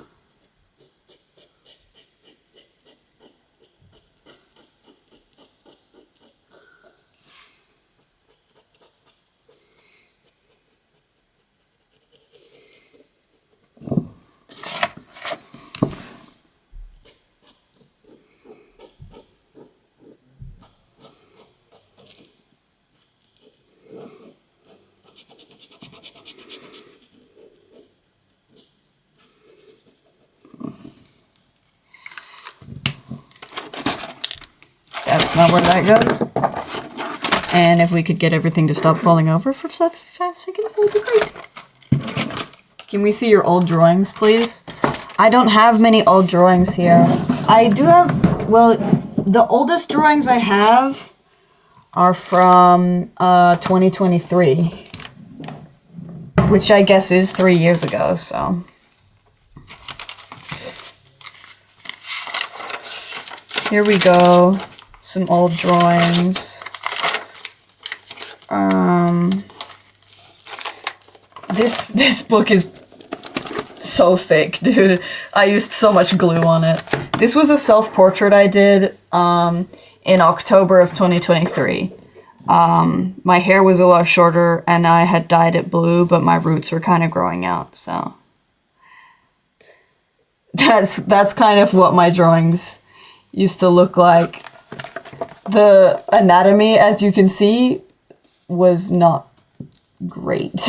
not where that goes. And if we could get everything to stop falling over for 5 seconds, that would be great. Can we see your old drawings, please? I don't have many old drawings here. I do have, well, the oldest drawings I have are from 2023, which I guess is 3 years ago, so. Here we go, some old drawings. This book is so thick, dude. I used so much glue on it. This was a self-portrait I did in October of 2023. My hair was a lot shorter and I had dyed it blue, but my roots were kind of growing out, so. That's kind of what my drawings used to look like. The anatomy, as you can see, was not great.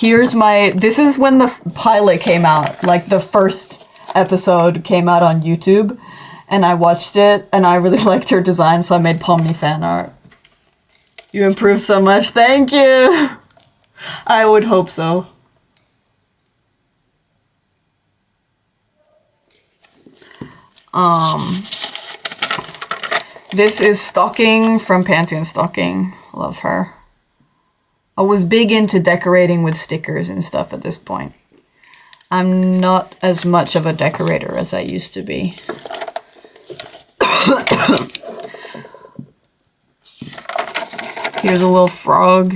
This is when the pilot came out, like the first episode came out on YouTube, and I watched it, and I really liked her design, so I made Pomni fan art. You improved so much, thank you! I would hope so. This is Stocking from Panty and Stocking. Love her. I was big into decorating with stickers and stuff at this point. I'm not as much of a decorator as I used to be. Here's a little frog.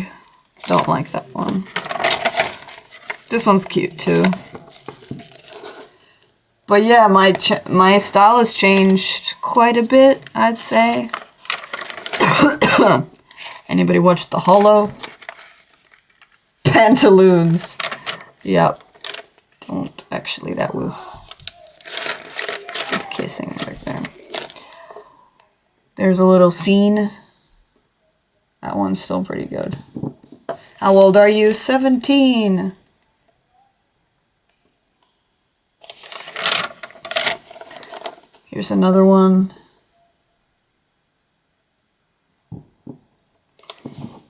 Don't like that one. This one's cute too. But yeah, my style has changed quite a bit, I'd say. Anybody watch The Hollow? Pantaloons. Yep. Don't actually, that was just kissing right there. There's a little scene. That one's still pretty good. How old are you? 17. Here's another one.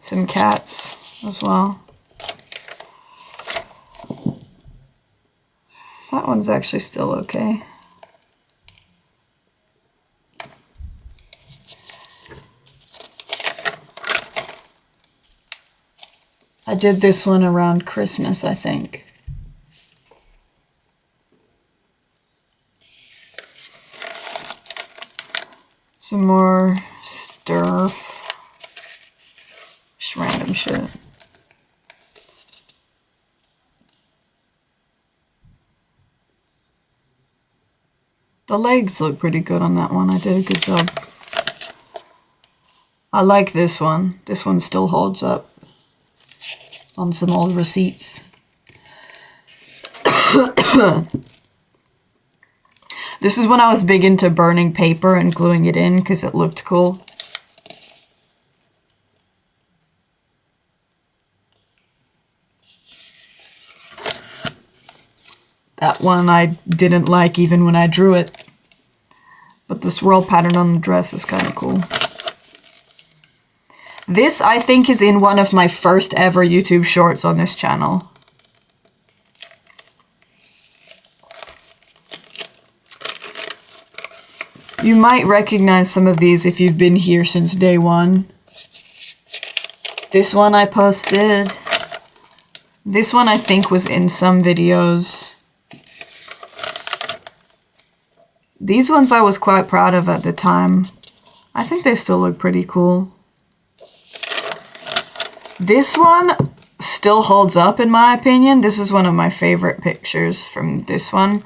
Some cats as well. That one's actually still okay. I did this one around Christmas, I think. Some more stuff. Just random shit. The legs look pretty good on that one. I did a good job. I like this one. This one still holds up on some old receipts. This is when I was big into burning paper and gluing it in because it looked cool. That one I didn't like even when I drew it. But the swirl pattern on the dress is kind of cool. This, I think, is in one of my first ever YouTube shorts on this channel. You might recognize some of these if you've been here since day one. This one I posted. This one I think was in some videos. These ones I was quite proud of at the time. I think they still look pretty cool. This one still holds up in my opinion. This is one of my favorite pictures from this one.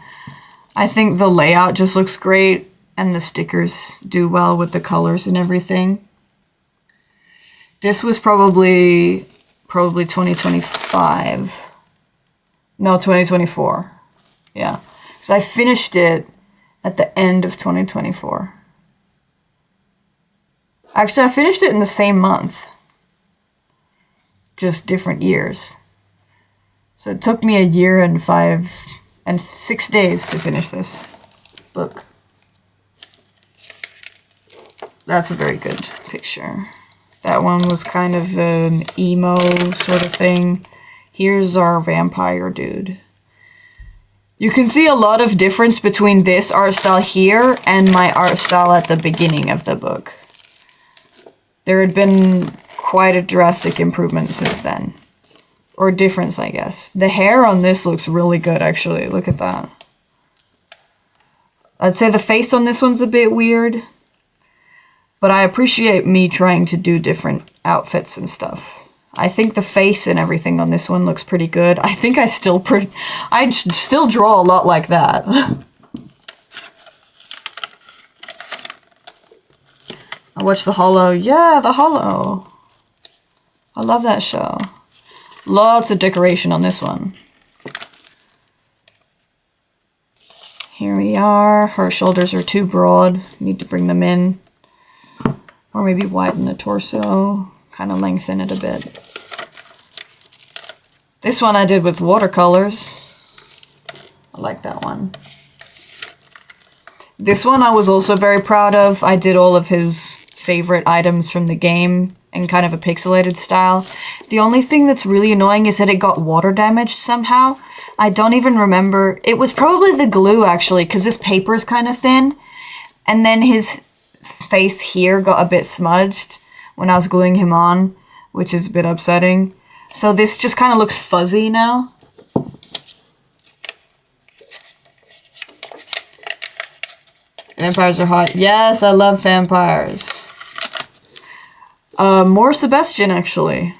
I think the layout just looks great and the stickers do well with the colors and everything. This was probably 2025. No, 2024. Yeah. So I finished it at the end of 2024. Actually, I finished it in the same month. Just different years. So it took me a year and 6 days to finish this book. That's a very good picture. That one was kind of an emo sort of thing. Here's our vampire dude. You can see a lot of difference between this art style here and my art style at the beginning of the book. There had been quite a drastic improvement since then. Or difference, I guess. The hair on this looks really good, actually. Look at that. I'd say the face on this one's a bit weird. But I appreciate me trying to do different outfits and stuff. I think the face and everything on this one looks pretty good. I think I still draw a lot like that. I watched The Hollow. Yeah, The Hollow. I love that show. Lots of decoration on this one. Here we are. Her shoulders are too broad. Need to bring them in. Or maybe widen the torso. Kind of lengthen it a bit. This one I did with watercolors. I like that one. This one I was also very proud of. I did all of his favorite items from the game in kind of a pixelated style. The only thing that's really annoying is that it got water damaged somehow. I don't even remember. It was probably the glue, actually, because this paper is kind of thin. And then his face here got a bit smudged when I was gluing him on, which is a bit upsetting. So this just kind of looks fuzzy now. Vampires are hot. Yes, I love vampires. More Sebastian, actually.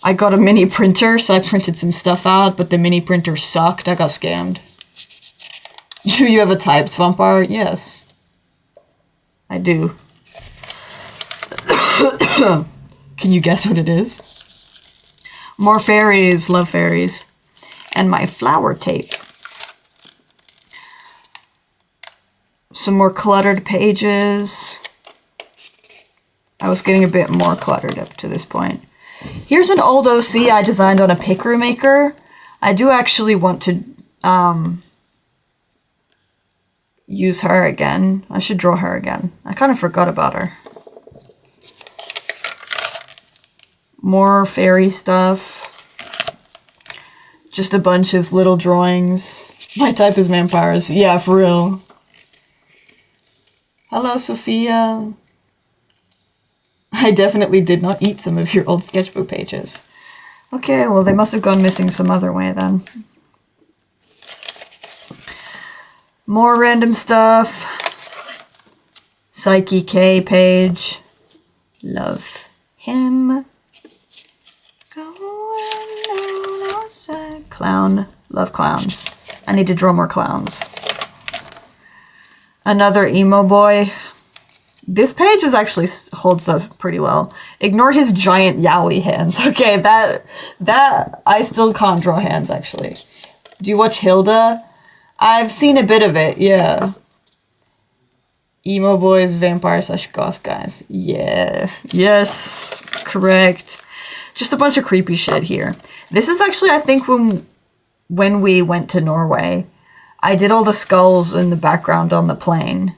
I got a mini printer, so I printed some stuff out, but the mini printer sucked. I got scammed. Do you have a types vampire? Yes. I do. Can you guess what it is? More fairies. Love fairies. And my flower tape. Some more cluttered pages. I was getting a bit more cluttered up to this point. Here's an old OC I designed on a picker maker. I do actually want to use her again. I should draw her again. I kind of forgot about her. More fairy stuff. Just a bunch of little drawings. My type is vampires. Yeah, for real. Hello, Sophia. I definitely did not eat some of your old sketchbook pages. Okay, well, they must have gone missing some other way then. More random stuff. Psyche K page. Love him. Going outside. Clown. Love clowns. I need to draw more clowns. Another emo boy. This page is actually holds up pretty well. Ignore his giant yaoi hands. Okay, that I still can't draw hands, actually. Do you watch Hilda? I've seen a bit of it, yeah. Emo boys, vampire / goth guys. Yeah. Yes. Correct. Just a bunch of creepy shit here. This is actually, I think, when we went to Norway. I did all the skulls in the background on the plane.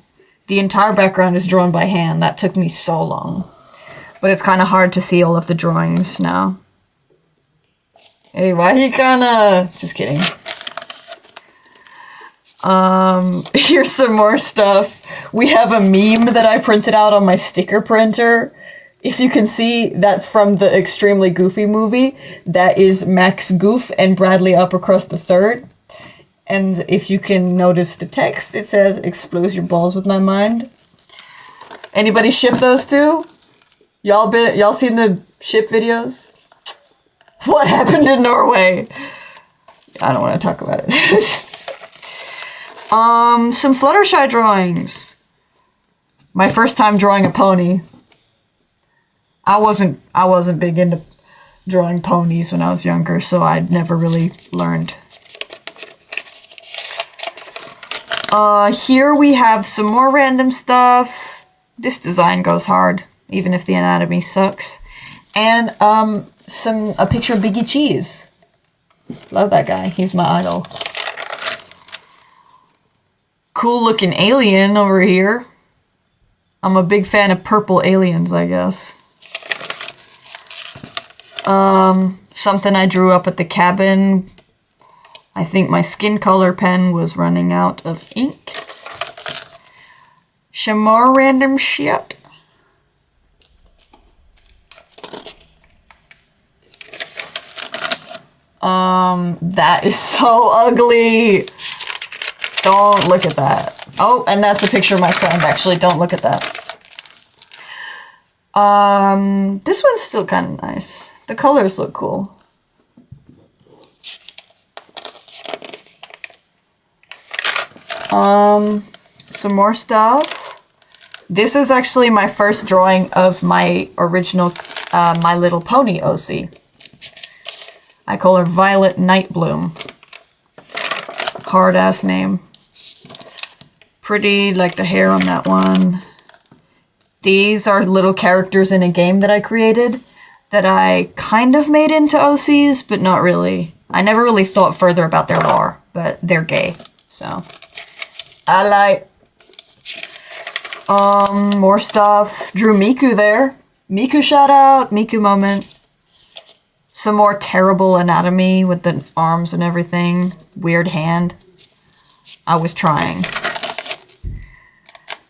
The entire background is drawn by hand. That took me so long. But it's kind of hard to see all of the drawings now. Hey, why he kinda... Just kidding. Here's some more stuff. We have a meme that I printed out on my sticker printer. If you can see, that's from the Extremely Goofy movie. That is Max Goof and Bradley Uppercrust III. And if you can notice the text, it says, "Explode your balls with my mind." Anybody ship those two? Y'all seen the ship videos? What happened in Norway? I don't want to talk about it. Some Fluttershy drawings. My first time drawing a pony. I wasn't big into drawing ponies when I was younger, so I'd never really learned. Here we have some more random stuff. This design goes hard, even if the anatomy sucks. And a picture of Biggie Cheese. Love that guy. He's my idol. Cool looking alien over here. I'm a big fan of purple aliens, I guess. Something I drew up at the cabin. I think my skin color pen was running out of ink. Some more random shit. That is so ugly. Don't look at that. Oh, and that's a picture of my friend, actually. Don't look at that. This one's still kind of nice. The colors look cool. Some more stuff. This is actually my first drawing of my original My Little Pony OC. I call her Violet Nightbloom. Hard ass name. Pretty, like the hair on that one. These are little characters in a game that I created that I kind of made into OCs, but not really. I never really thought further about their lore, but they're gay, so. I like. More stuff. Drew Miku there. Miku shout out, Miku moment. Some more terrible anatomy with the arms and everything. Weird hand. I was trying.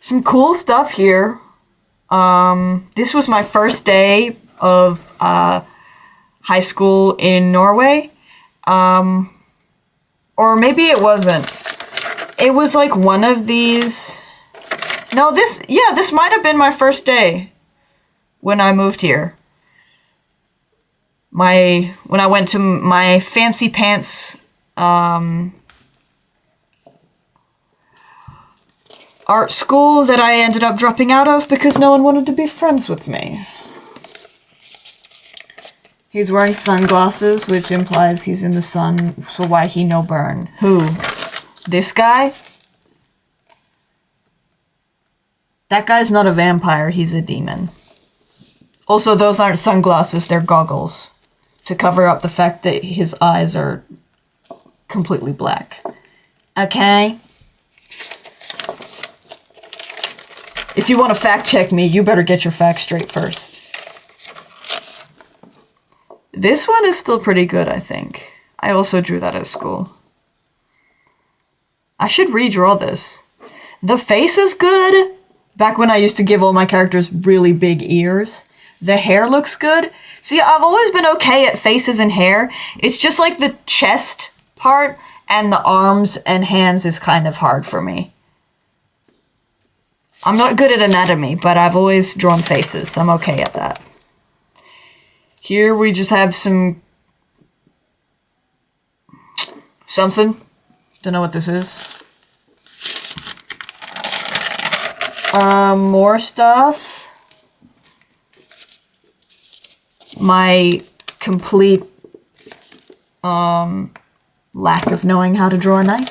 Some cool stuff here. This was my first day of high school in Norway. Or maybe it wasn't. It was like one of these. No, this might have been my first day when I moved here. When I went to my fancy pants art school that I ended up dropping out of because no one wanted to be friends with me. He's wearing sunglasses, which implies he's in the sun, so why he no burn? Who? This guy? That guy's not a vampire, he's a demon. Also, those aren't sunglasses, they're goggles. To cover up the fact that his eyes are completely black. Okay? If you want to fact check me, you better get your facts straight first. This one is still pretty good, I think. I also drew that at school. I should redraw this. The face is good. Back when I used to give all my characters really big ears. The hair looks good. See, I've always been okay at faces and hair. It's just like the chest part and the arms and hands is kind of hard for me. I'm not good at anatomy, but I've always drawn faces, so I'm okay at that. Here we just have something. Don't know what this is. More stuff. My complete lack of knowing how to draw a knife.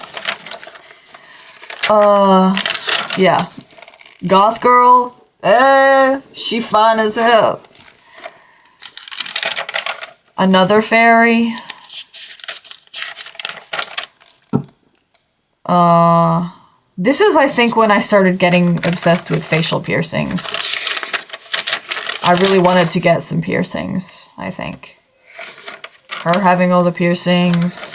Yeah. Goth girl, she fine as hell. Another fairy. This is, I think, when I started getting obsessed with facial piercings. I really wanted to get some piercings, I think. Her having all the piercings.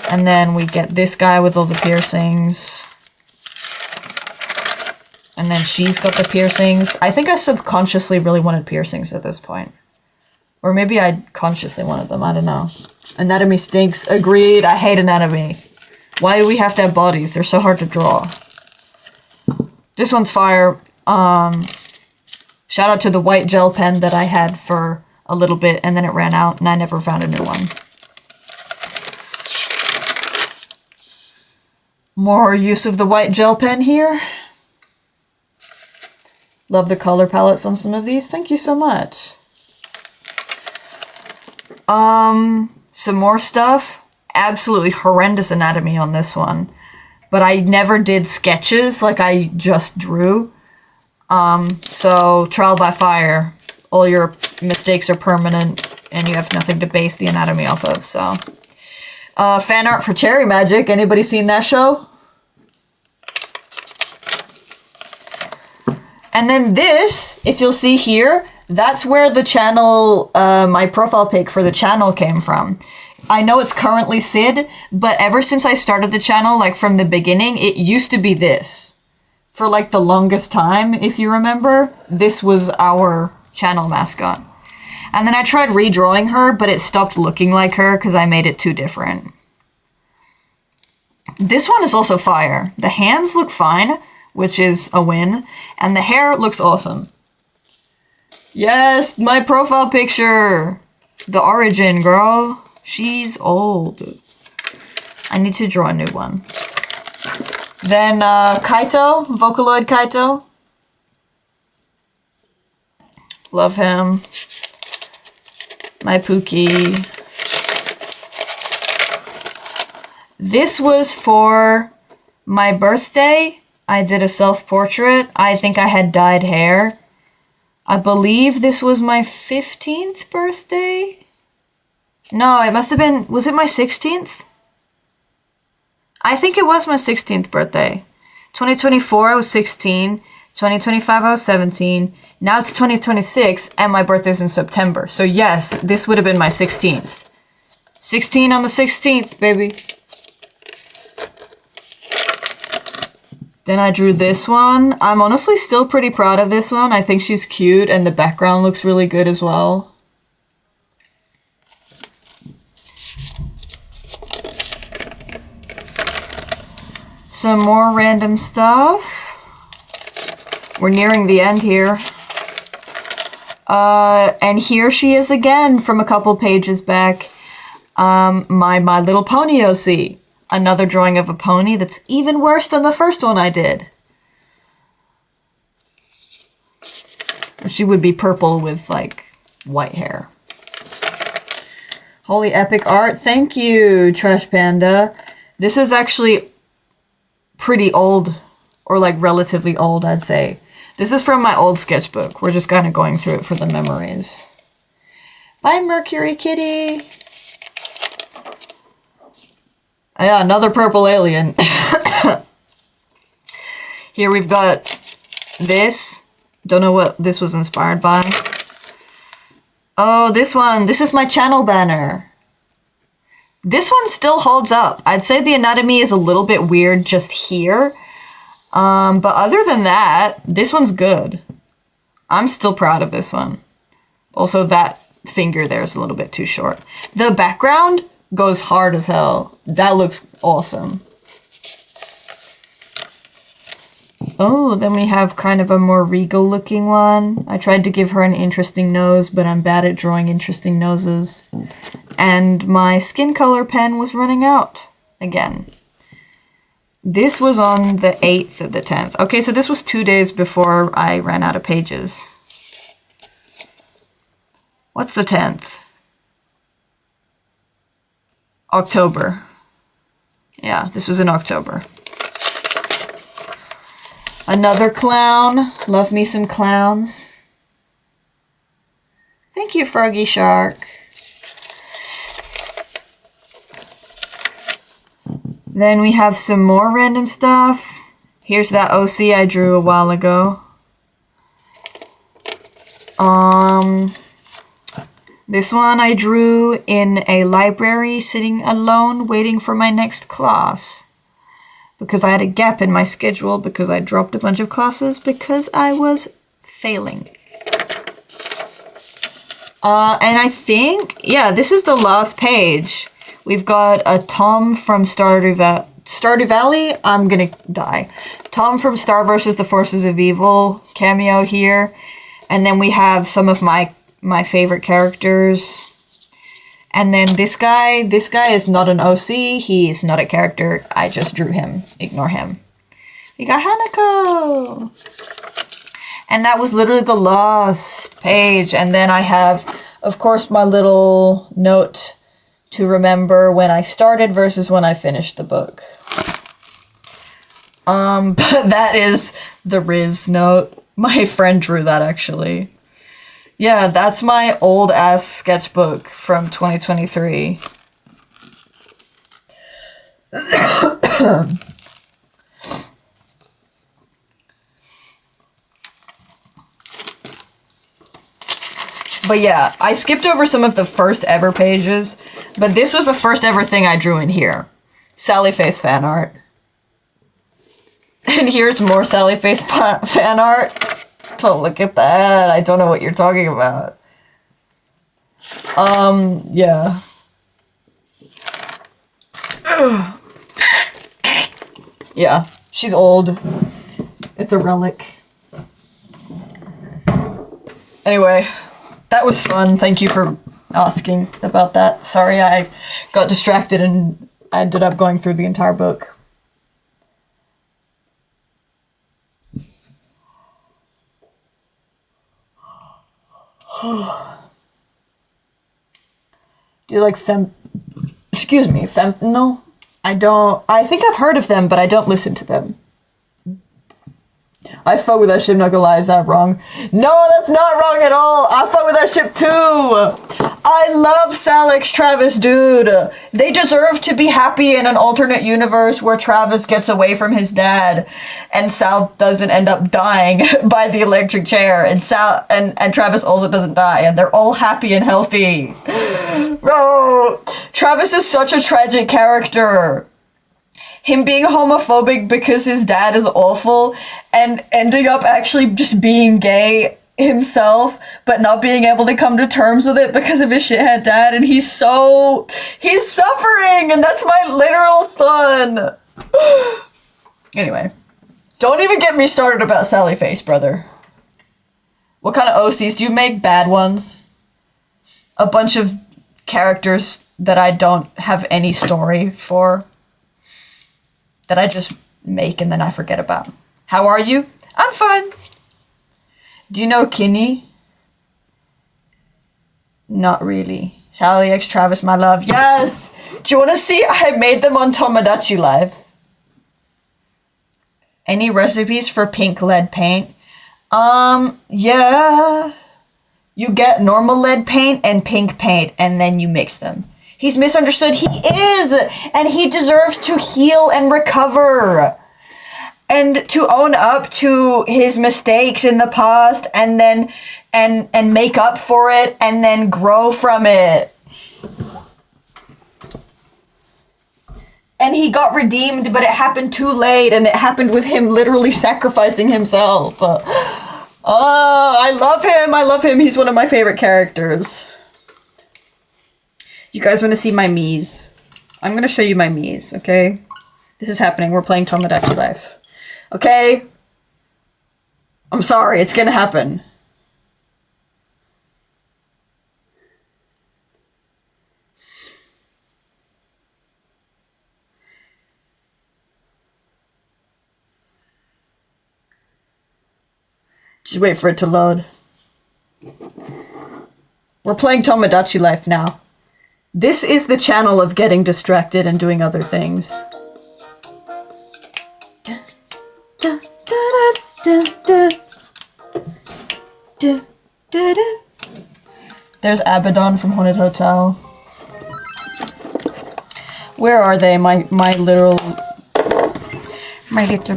And then we get this guy with all the piercings. And then she's got the piercings. I think I subconsciously really wanted piercings at this point. Or maybe I consciously wanted them, I don't know. Anatomy stinks. Agreed, I hate anatomy. Why do we have to have bodies? They're so hard to draw. This one's fire. Shout out to the white gel pen that I had for a little bit and then it ran out and I never found a new one. More use of the white gel pen here. Love the color palettes on some of these. Thank you so much. Some more stuff. Absolutely horrendous anatomy on this one. But I never did sketches, like I just drew. So trial by fire. All your mistakes are permanent and you have nothing to base the anatomy off of, so. Fan art for Cherry Magic. Anybody seen that show? And then this, if you'll see here, that's where the channel, my profile pic for the channel came from. I know it's currently Sid, but ever since I started the channel, like from the beginning, it used to be this. For like the longest time, if you remember, this was our channel mascot. And then I tried redrawing her, but it stopped looking like her because I made it too different. This one is also fire. The hands look fine, which is a win, and the hair looks awesome. Yes, my profile picture! The origin, girl. She's old. I need to draw a new one. Then Kaito, Vocaloid Kaito. Love him. My Pookie. This was for my birthday. I did a self-portrait. I think I had dyed hair. I believe this was my 15th birthday? No, it must have been, was it my 16th? I think it was my 16th birthday. 2024, I was 16. 2025, I was 17. Now it's 2026, and my birthday's in September. So yes, this would have been my 16th. 16 on the 16th, baby. Then I drew this one. I'm honestly still pretty proud of this one. I think she's cute, and the background looks really good as well. Some more random stuff. We're nearing the end here. And here she is again from a couple pages back. My Little Pony OC. Another drawing of a pony that's even worse than the first one I did. She would be purple with, like, white hair. Holy epic art. Thank you, Trash Panda. This is actually pretty old, or like relatively old, I'd say. This is from my old sketchbook. We're just kind of going through it for the memories. Bye, Mercury Kitty. Yeah, another purple alien. Here we've got this. Don't know what this was inspired by. Oh, this one. This is my channel banner. This one still holds up. I'd say the anatomy is a little bit weird just here. But other than that, this one's good. I'm still proud of this one. Also, that finger there is a little bit too short. The background goes hard as hell. That looks awesome. Oh, then we have kind of a more regal looking one. I tried to give her an interesting nose, but I'm bad at drawing interesting noses. And my skin color pen was running out again. This was on the 8th of the 10th. Okay, so this was 2 days before I ran out of pages. What's the 10th? October. Yeah, this was in October. Another clown. Love me some clowns. Thank you, Froggy Shark. Then we have some more random stuff. Here's that OC I drew a while ago. This one I drew in a library sitting alone waiting for my next class. Because I had a gap in my schedule because I dropped a bunch of classes because I was failing. And I think, yeah, this is the last page. We've got a Tom from Stardew Valley. I'm gonna die. Tom from Star vs. the Forces of Evil cameo here. And then we have some of my favorite characters. And then this guy is not an OC. He is not a character. I just drew him. Ignore him. We got Hanako. And that was literally the last page. And then I have, of course, my little note to remember when I started versus when I finished the book. But that is the Riz note. My friend drew that, actually. Yeah, that's my old-ass sketchbook from 2023. But yeah, I skipped over some of the first ever pages, but this was the first ever thing I drew in here. Sally Face fan art. And here's more Sally Face fan art. Don't look at that. I don't know what you're talking about. Yeah. Yeah, she's old. It's a relic. Anyway, that was fun. Thank you for asking about that. Sorry, I got distracted and I ended up going through the entire book. Do you like fentanyl? I think I've heard of them, but I don't listen to them. I fuck with that ship, not gonna lie, is that wrong? No, that's not wrong at all! I fuck with that ship too! I love Salix Travis, dude! They deserve to be happy in an alternate universe where Travis gets away from his dad and Sal doesn't end up dying by the electric chair, and Travis also doesn't die, and they're all happy and healthy. Bro, Travis is such a tragic character. Him being homophobic because his dad is awful and ending up actually just being gay himself, but not being able to come to terms with it because of his shithead dad, and he's suffering, and that's my literal son. Anyway, don't even get me started about Sally Face, brother. What kind of OCs do you make? Bad ones? A bunch of characters that I don't have any story for, that I just make and then I forget about. How are you? I'm fine. Do you know Kinney? Not really. Sally X Travis, my love. Yes! Do you want to see? I made them on Tomodachi Life. Any recipes for pink lead paint? Yeah. You get normal lead paint and pink paint and then you mix them. He's misunderstood. He is! And he deserves to heal and recover. And to own up to his mistakes in the past and then and make up for it and then grow from it. And he got redeemed, but it happened too late, and it happened with him literally sacrificing himself. I love him. I love him. He's one of my favorite characters. You guys want to see my Miis? I'm going to show you my Miis, okay? This is happening. We're playing Tomodachi Life. Okay? I'm sorry. It's going to happen. Just wait for it to load. We're playing Tomodachi Life now. This is the channel of getting distracted and doing other things. There's Abaddon from Haunted Hotel. Where are they, my little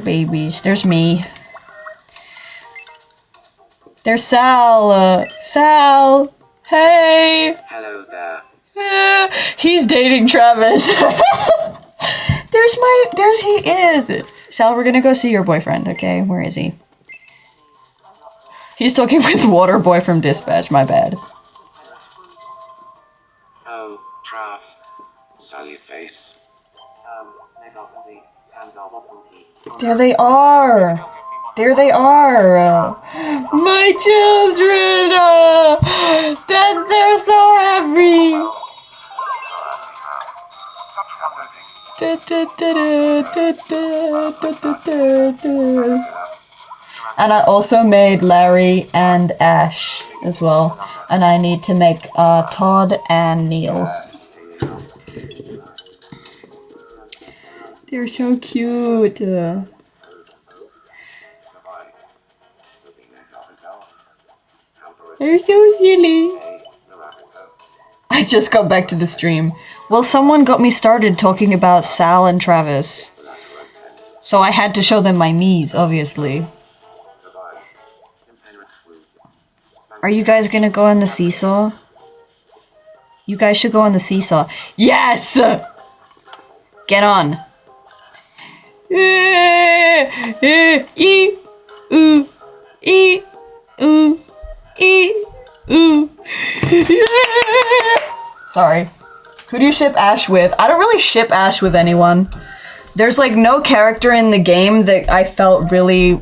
babies? There's me. There's Sal. Sal. Hey. Hello there. He's dating Travis. He is. Sal, we're gonna go see your boyfriend, okay? Where is he? He's talking with Waterboy from Dispatch, my bad. Oh, Trav. Sally Face. There they are. There they are. My children. They're so happy. And I also made Larry and Ash as well. And I need to make Todd and Neil. They're so cute. They're so silly. I just got back to the stream. Well, someone got me started talking about Sal and Travis. So I had to show them my Miis, obviously. Are you guys gonna go on the seesaw? You guys should go on the seesaw. Yes! Get on. Sorry. Who do you ship Ash with? I don't really ship Ash with anyone. There's like no character in the game that I felt really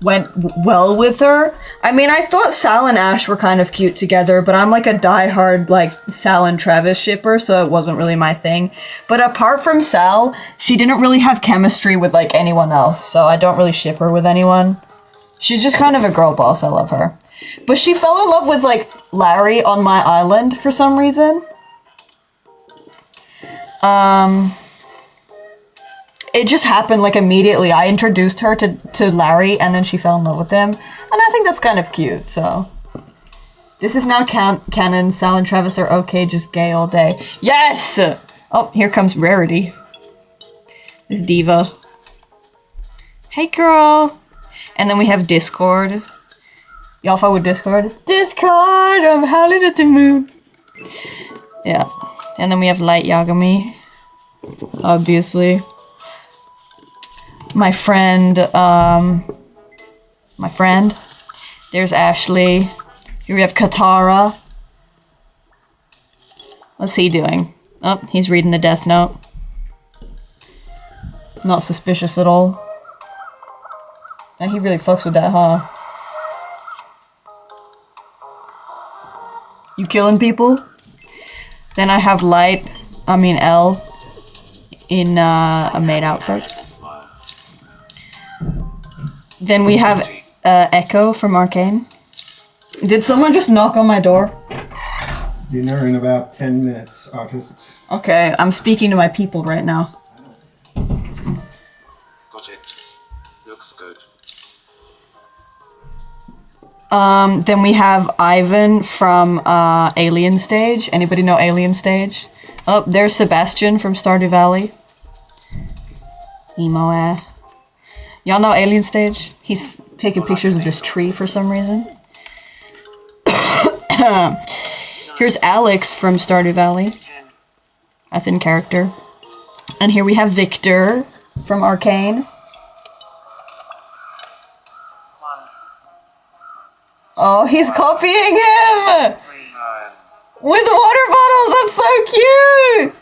went well with her. I mean, I thought Sal and Ash were kind of cute together, but I'm like a diehard like Sal and Travis shipper, so it wasn't really my thing. But apart from Sal, she didn't really have chemistry with like anyone else, so I don't really ship her with anyone. She's just kind of a girl boss. I love her. But she fell in love with like Larry on my island for some reason. It just happened like immediately. I introduced her to Larry and then she fell in love with him. And I think that's kind of cute, so. This is now canon. Sal and Travis are okay, just gay all day. Yes! Oh, here comes Rarity. This diva. Hey, girl. And then we have Discord. Y'all follow with Discord? Discord! I'm howling at the moon. Yeah. And then we have Light Yagami. Obviously. My friend. There's Ashley. Here we have Katara. What's he doing? Oh, he's reading the Death Note. Not suspicious at all. And he really fucks with that, huh? You killing people? Then I have Elle in a maid outfit. Then we have Echo from Arcane. Did someone just knock on my door? Dinner in about 10 minutes, artists. Okay, I'm speaking to my people right now. Got it. Looks good. Then we have Ivan from Alien Stage. Anybody know Alien Stage? Oh, there's Sebastian from Stardew Valley. Emo. Y'all know Alien Stage? He's taking pictures of this tree for some reason. Here's Alex from Stardew Valley. That's in character. And here we have Victor from Arcane. Oh, he's copying him! With water bottles, that's so cute!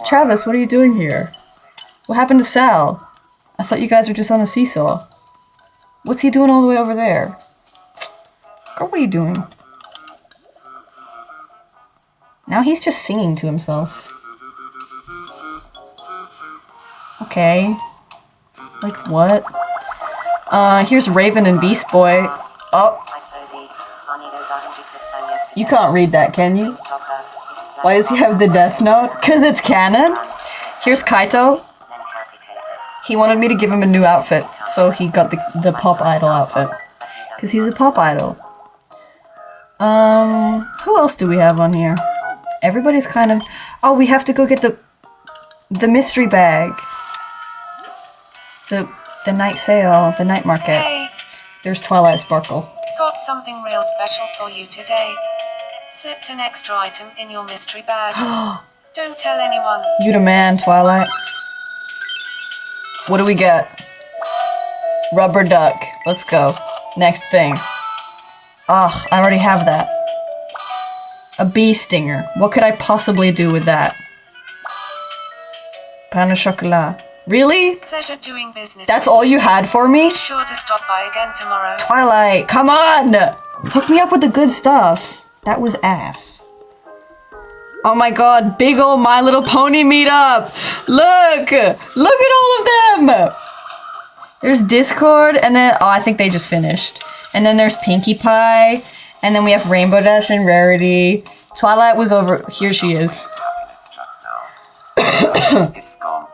Travis, what are you doing here? What happened to Sal? I thought you guys were just on a seesaw. What's he doing all the way over there? Girl, what are you doing? Now he's just singing to himself. Okay. Like, what? Here's Raven and Beast Boy. Oh. You can't read that, can you? Why does he have the Death Note? Because it's canon. Here's Kaito. He wanted me to give him a new outfit, so he got the pop idol outfit. Because he's a pop idol. Who else do we have on here? Everybody's kind of... Oh, we have to go get the mystery bag. The night sale, the night market. Hey, There's Twilight Sparkle. got something real special for you today. Slipped an extra item in your mystery bag. Don't tell anyone. You the man, Twilight. What do we get? Rubber duck. Let's go. Next thing. Ah, I already have that. A bee stinger. What could I possibly do with that? Pain au chocolat. Really? Pleasure doing business. That's all you had for me? Be sure to stop by again tomorrow. Twilight, come on! Hook me up with the good stuff. That was ass. Oh my god, big ol' My Little Pony meetup! Look! Look at all of them! There's Discord, and then, oh, I think they just finished. And then there's Pinkie Pie, and then we have Rainbow Dash and Rarity. Twilight was over, here she is. It's gone.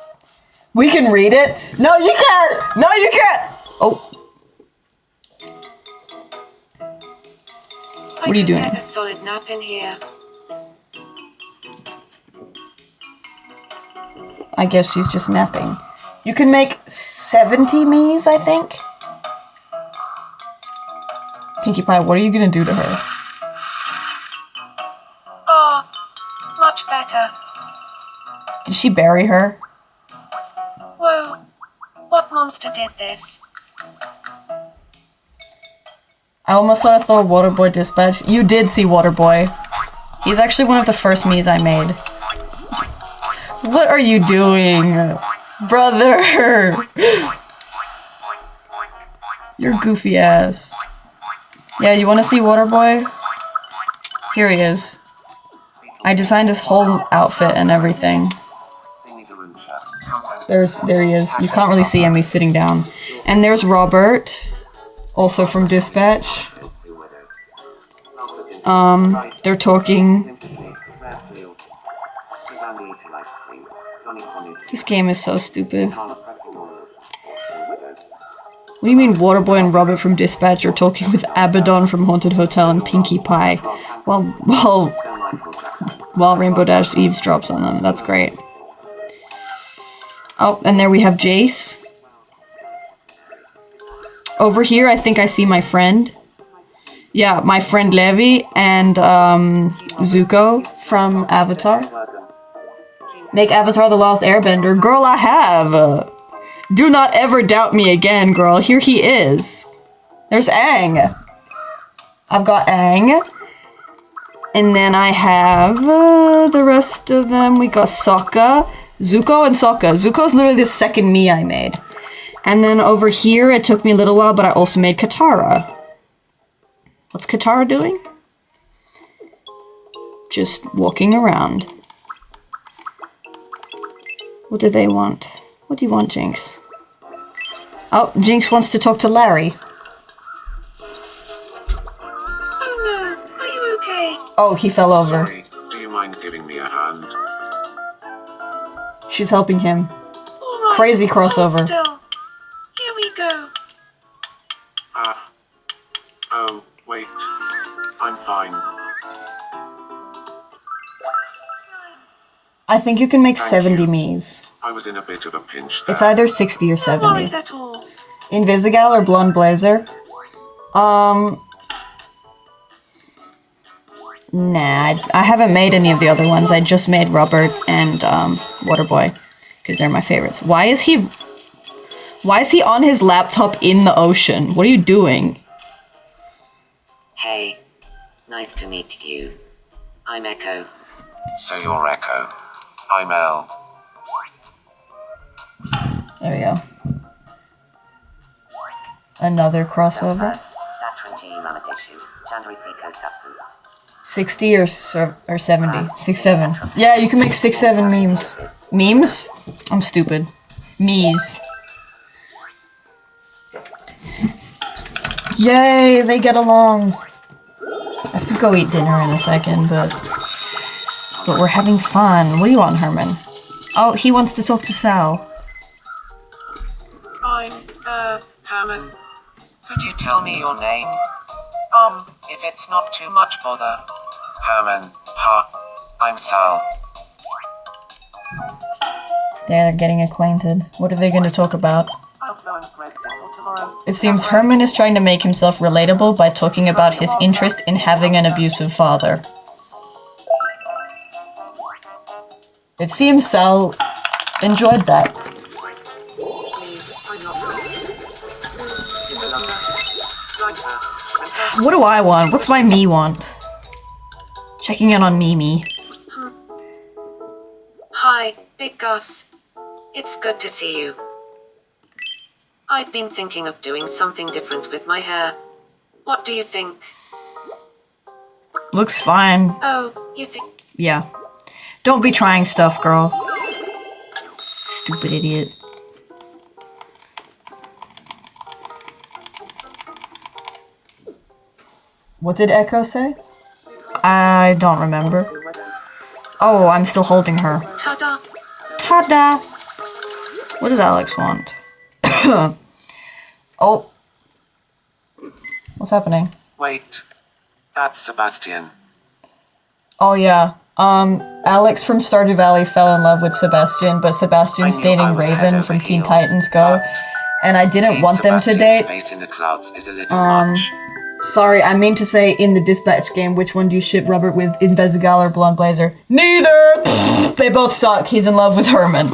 We can read it? No, you can't! No, you can't! Oh. What are you doing? I could get a solid nap in here. I guess she's just napping. You can make 70 me's, I think. Pinkie Pie, what are you gonna do to her? Ah, much better. Did she bury her? Whoa. What monster did this? I almost thought I saw Waterboy Dispatch. You did see Waterboy. He's actually one of the first Miis I made. What are you doing? Brother! You're goofy ass. Yeah, you wanna see Waterboy? Here he is. I designed his whole outfit and everything. There he is. You can't really see him, he's sitting down. And there's Robert, also from Dispatch. They're talking. This game is so stupid. What do you mean Waterboy and Robert from Dispatch are talking with Abaddon from Haunted Hotel and Pinkie Pie while Rainbow Dash eavesdrops on them? That's great. Oh, and there we have Jace. Over here, I think I see my friend. Yeah, my friend Levi and Zuko from Avatar. Make Avatar the Last Airbender. Girl, I have! Do not ever doubt me again, girl. Here he is. There's Aang. I've got Aang. And then I have the rest of them. We got Sokka. Zuko and Sokka. Zuko's literally the second Mii I made. And then over here, it took me a little while, but I also made Katara. What's Katara doing? Just walking around. What do they want? What do you want, Jinx? Oh, Jinx wants to talk to Larry. Oh no, are you okay? Oh, he fell over. Sorry, do you mind giving me a hand? She's helping him. All right, Crazy crossover. hold still. Here we go. Oh, wait. I'm fine. I think you can make Thank 70 you. Miis. I was in a bit of a pinch there. It's either 60 or No 70. worries at all. Invisigal or Blonde Blazer? Nah, I haven't made any of the other ones. I just made Robert and Waterboy, because they're my favorites. Why is he on his laptop in the ocean? What are you doing? Hey, nice to meet you. I'm Echo. So you're Echo. I'm Elle. There we go. Another crossover. 60 or 70? 6, 7. Yeah, you can make 6, 7 memes. Memes? I'm stupid. Mees. Yay, they get along. I have to go eat dinner in a second, but we're having fun. What do you want, Herman? Oh, he wants to talk to Sal. I'm, Herman. Could you tell me your name? If it's not too much bother. Herman, I'm Sal. They're getting acquainted. What are they going to talk about? I'll go and break dinner tomorrow. It seems Herman is trying to make himself relatable by talking about his interest in having an abusive father. It seems Sal enjoyed that. What do I want? What's my me want? Checking in on Mimi. Hi, Big Gus. It's good to see you. I'd been thinking of doing something different with my hair. What do you think? Looks fine. Oh, you think? Yeah. Don't be trying stuff, girl. Stupid idiot. What did Echo say? I don't remember. Oh, I'm still holding her. Ta-da! Ta-da! What does Alex want? Oh. What's happening? Wait. That's Sebastian. Oh yeah. Alex from Stardew Valley fell in love with Sebastian, but Sebastian's I knew I dating was head Raven over from Teen heels, Titans Go, but and I didn't seeing want them to Sebastian's date. face in the clouds is a little much. Sorry, I mean to say in the dispatch game, which one do you ship Robert with, Invisigal or Blonde Blazer? Neither! They both suck. He's in love with Herman.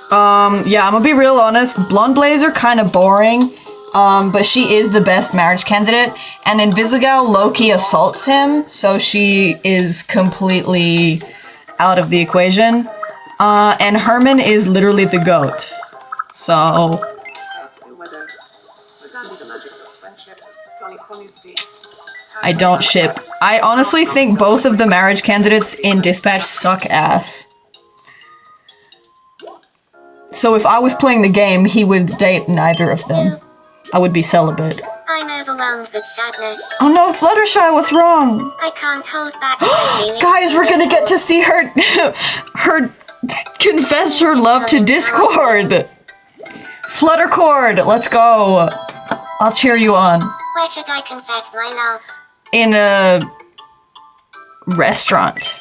Yeah, I'm gonna be real honest. Blonde Blazer kind of boring, but she is the best marriage candidate, and Invisigal low-key assaults him, so she is completely out of the equation. And Herman is literally the GOAT. So... I don't ship. I honestly think both of the marriage candidates in Dispatch suck ass. So if I was playing the game, he would date neither of them. I would be celibate. I'm overwhelmed with sadness. Oh no, Fluttershy, what's wrong? I can't hold back my feelings. Guys, we're gonna get to see her confess her love to Discord. Fluttercord, let's go. I'll cheer you on. Where should I confess my love? In a restaurant.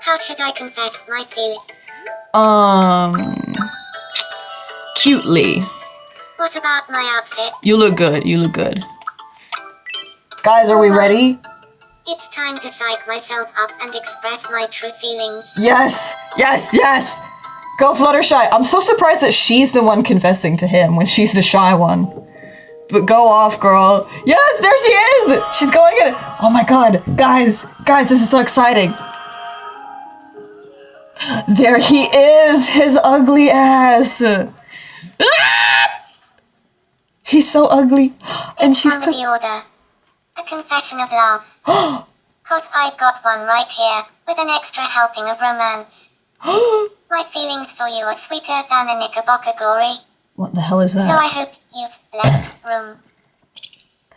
How should I confess my feeling? Cutely. What about my outfit? You look good, you look good. Guys, are we ready? It's time to psych myself up and express my true feelings. Yes, yes, yes! Go Fluttershy. I'm so surprised that she's the one confessing to him when she's the shy one. But go off, girl. Yes, there she is! She's going in. Oh my god, guys, this is so exciting. There he is, his ugly ass. Ah! He's so ugly. And she's Found the order. A confession of love. Cause I've got one right here, with an extra helping of romance. My feelings for you are sweeter than a knickerbocker glory. What the hell is that? So I hope you've left room.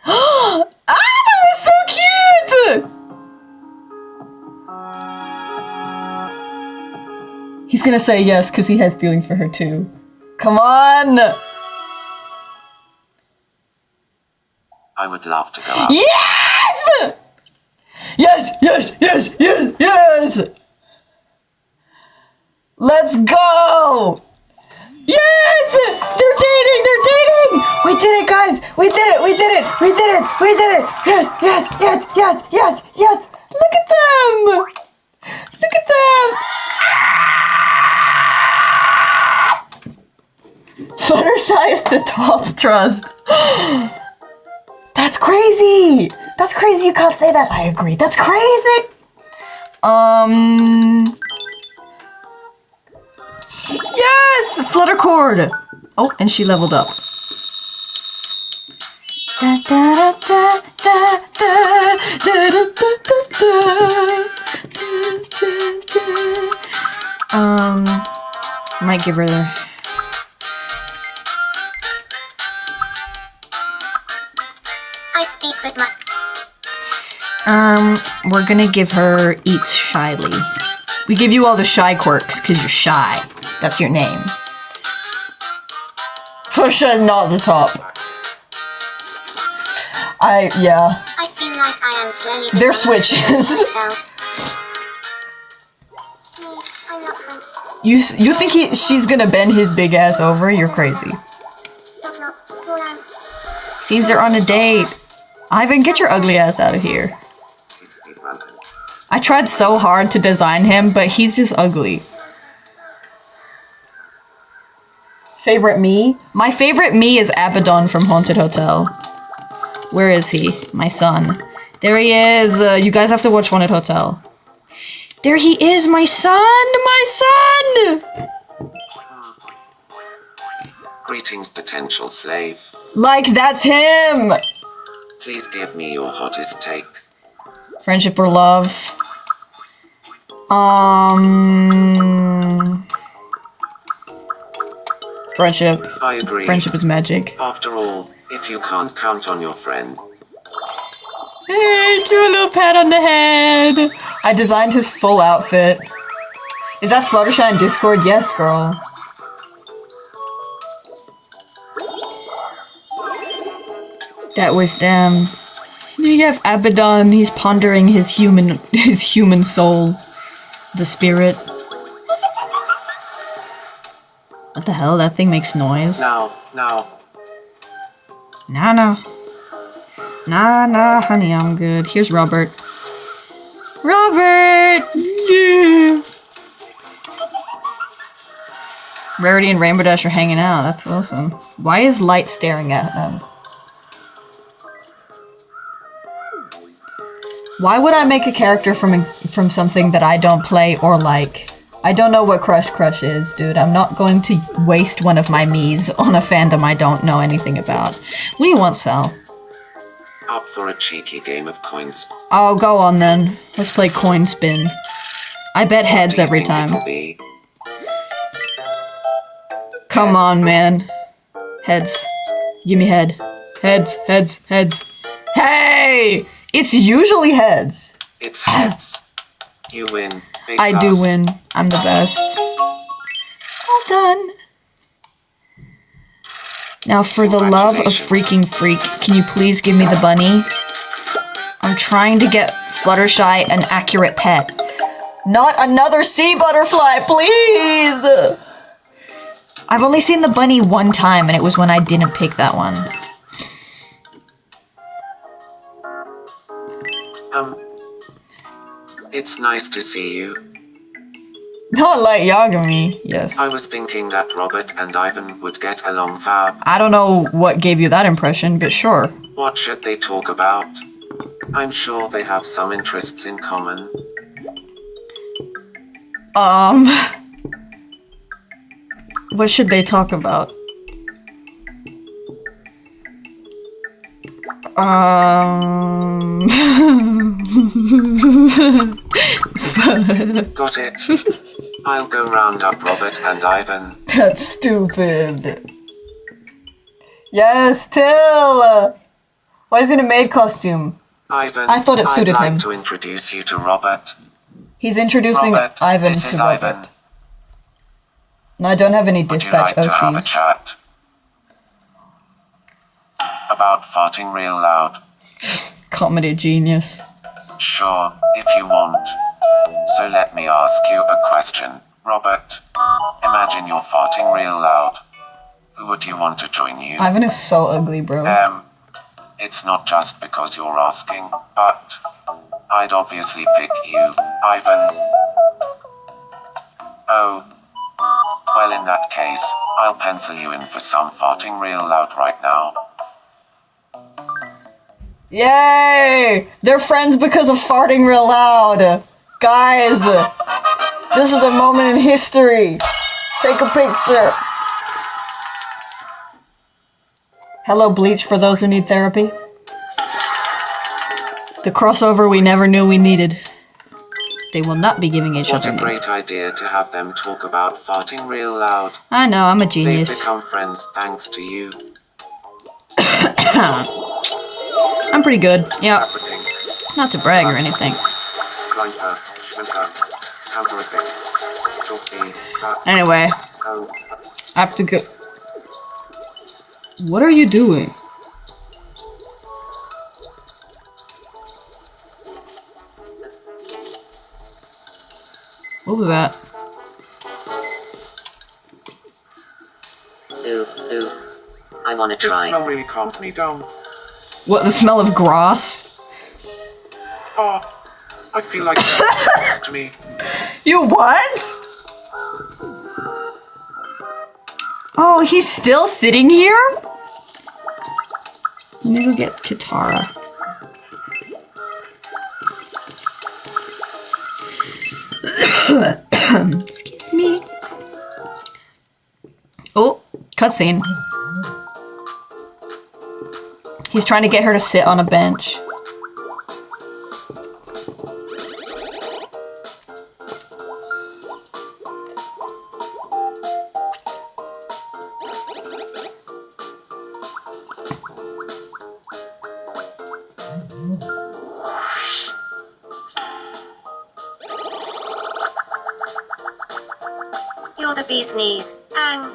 Ah, that was so cute! He's gonna say yes because he has feelings for her too. Come on! I would love to go out. Yes! Yes, yes, yes, yes, yes! Let's go! Yes! They're dating! They're dating! We did it, guys! We did it! We did it! We did it! We did it! Yes! Yes! Yes! Yes! Yes! Yes! Look at them! Look at them! Fluttershy is the top trust. That's crazy! That's crazy, you can't say that. I agree. That's crazy! Yes! Fluttercord! Oh, and she leveled up. Might give her the... I speak with my... We're gonna give her Eats Shyly. We give you all the shy quirks, because you're shy. That's your name. Fluttershy is not the top. Yeah. I feel like I am slowly... They're becoming switches. myself. I'm not going to... You think she's gonna bend his big ass over? You're crazy. Seems they're on a date. Ivan, get your ugly ass out of here. I tried so hard to design him, but he's just ugly. Favorite me? My favorite me is Abaddon from Haunted Hotel. Where is he? My son. There he is. You guys have to watch Haunted Hotel. There he is, my son! My son! Greetings, potential slave. Like, that's him! Please give me your hottest take. Friendship or love? Friendship. I agree. Friendship is magic. After all, if you can't count on your friend. Hey, give a little pat on the head. I designed his full outfit. Is that Fluttershy in Discord? Yes, girl. That was them. Then you have Abaddon. He's pondering his human soul, the spirit. What the hell? That thing makes noise. Now, Now, Nah, honey, I'm good. Here's Robert. Robert! Yeah! Rarity and Rainbow Dash are hanging out. That's awesome. Why is Light staring at them? Why would I make a character from something that I don't play or like? I don't know what Crush is, dude. I'm not going to waste one of my Miis on a fandom I don't know anything about. What do you want, Sal? up for a cheeky game of coins. Oh, go on then. Let's play coin spin. I bet heads every time. Come on, man. Heads. Give me head. Heads. Hey! It's usually heads. It's heads. You win. Big I do loss. win. I'm the best. Well done. Now, for the love of freaking freak, can you please give me the bunny? I'm trying to get Fluttershy an accurate pet. Not another sea butterfly, please! I've only seen the bunny one time, and it was when I didn't pick that one. It's nice to see you. Not like Yagami, yes. I was thinking that Robert and Ivan would get along fab. I don't know what gave you that impression, but sure. What should they talk about? I'm sure they have some interests in common. What should they talk about? Got it. I'll go round up Robert and Ivan. That's stupid. Yes, Till! Why is he in a maid costume? Ivan, I thought it suited I'd like him. to introduce you to Robert. He's introducing Robert, Ivan this to is Robert. Ivan. No, I don't have any Would you dispatch like to have a OCs. chat? About farting real loud? Comedy genius. Sure, if you want. So let me ask you a question, Robert. Imagine you're farting real loud. Who would you want to join you? Ivan is so ugly, bro. It's not just because you're asking, but I'd obviously pick you, Ivan. Oh. Well, in that case, I'll pencil you in for some farting real loud right now. Yay! They're friends because of farting real loud. Guys, this is a moment in history. Take a picture. Hello, Bleach, for those who need therapy. The crossover we never knew we needed. They will not be giving each What other a names. great idea to have them talk about farting real loud. I know, I'm a They've genius. become friends thanks to you. I'm pretty good. Yeah, Everything. not to brag or anything. Climper, Schwimper, Counterific, Dorothy, Anyway, Oh, I have to go. What are you doing? What was that? Ooh. I wanna this try. smell really calms me down. What, the smell of grass? Oh, I feel like you're next to me. You what? Oh, he's still sitting here? Let me go get Katara. Excuse me. Oh, cutscene. He's trying to get her to sit on a bench. You're the bee's knees. Ang.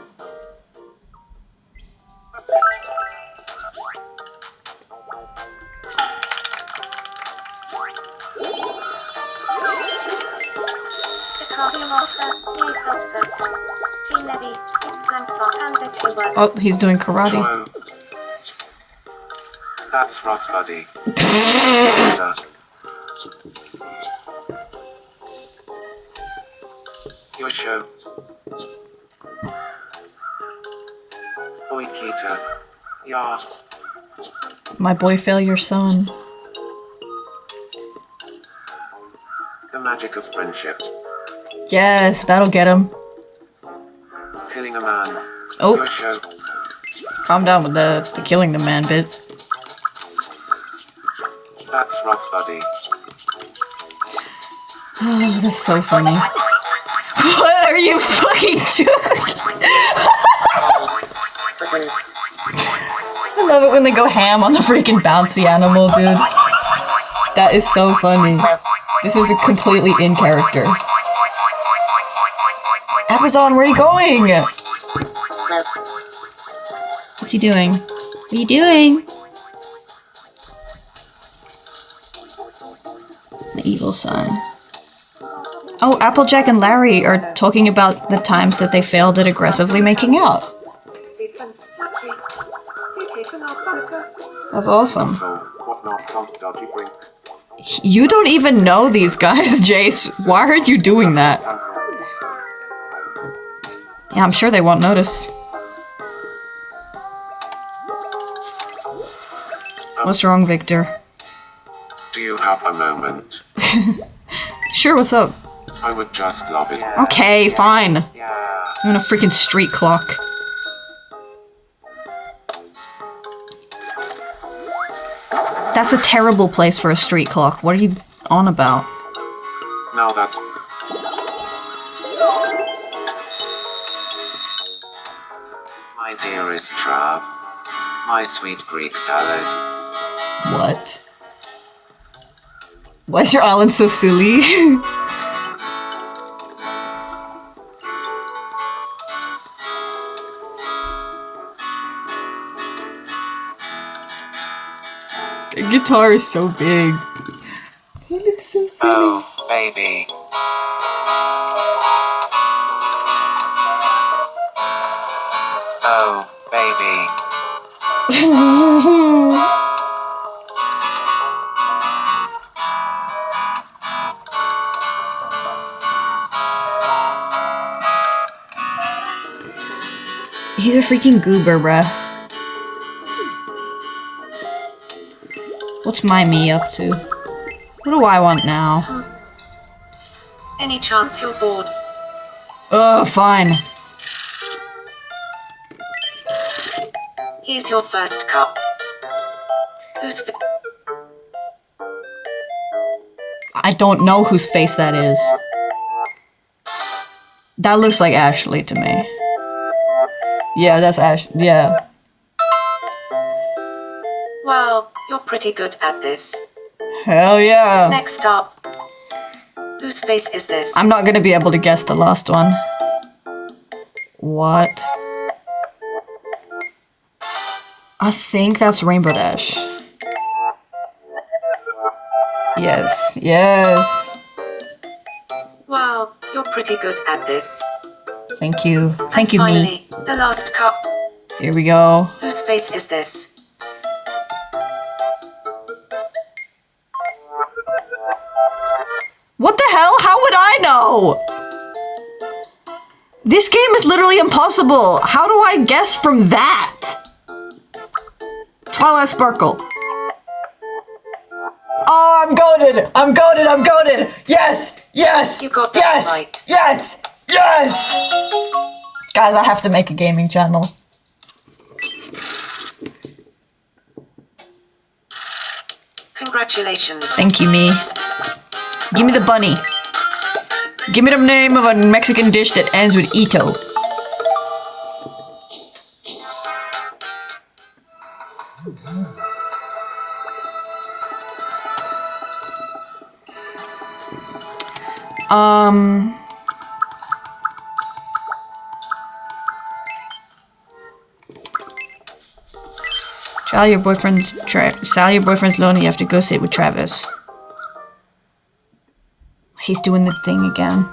Oh, he's doing karate. Whoa. That's rough, buddy. Kita. Your show. Oi, Kita. Yeah. My boy failure son. The magic of friendship. Yes, that'll get him. Killing a man. Oh. Your show. Calm down with the killing the man bit. That's rough, buddy. Oh, that's so funny. What are you fucking doing? I love it when they go ham on the freaking bouncy animal, dude. That is so funny. This is a completely in character. Amazon, where are you going? What's he doing? What are you doing? The evil son. Oh, Applejack and Larry are talking about the times that they failed at aggressively making out. That's awesome. So, what not Tomodachi bring? You don't even know these guys, Jace. Why are you doing that? Yeah, I'm sure they won't notice. What's wrong, Victor? Do you have a moment? Sure, what's up? I would just love it. Okay, fine. I'm in a freaking street clock. That's a terrible place for a street clock. What are you on about? Now that's... My dearest Trav. My sweet Greek salad. What? Why is your island so silly? The guitar is so big. It looks so silly. Oh, baby. Oh, baby. He's a freaking goober, bruh. What's my me up to? What do I want now? Any chance you're bored? Ugh, fine. Here's your first cup. Who's I don't know whose face that is. That looks like Ashley to me. Yeah, that's Ash. Yeah. Wow, you're pretty good at this. Hell yeah. Next up. Whose face is this? I'm not gonna be able to guess the last one. What? I think that's Rainbow Dash. Yes, yes. Wow, you're pretty good at this. Thank you. Thank you, me. Finally, the last cup. Here we go. Whose face is this? What the hell? How would I know? This game is literally impossible. How do I guess from that? Twilight Sparkle. Oh, I'm goated! I'm goated! I'm goated! Yes! Yes! You got that yes! right. Yes! Yes! Guys, I have to make a gaming channel. Congratulations. Thank you, me. Give me the bunny. Give me the name of a Mexican dish that ends with Ito. Sally, your boyfriend's lonely. You have to go sit with Travis. He's doing the thing again.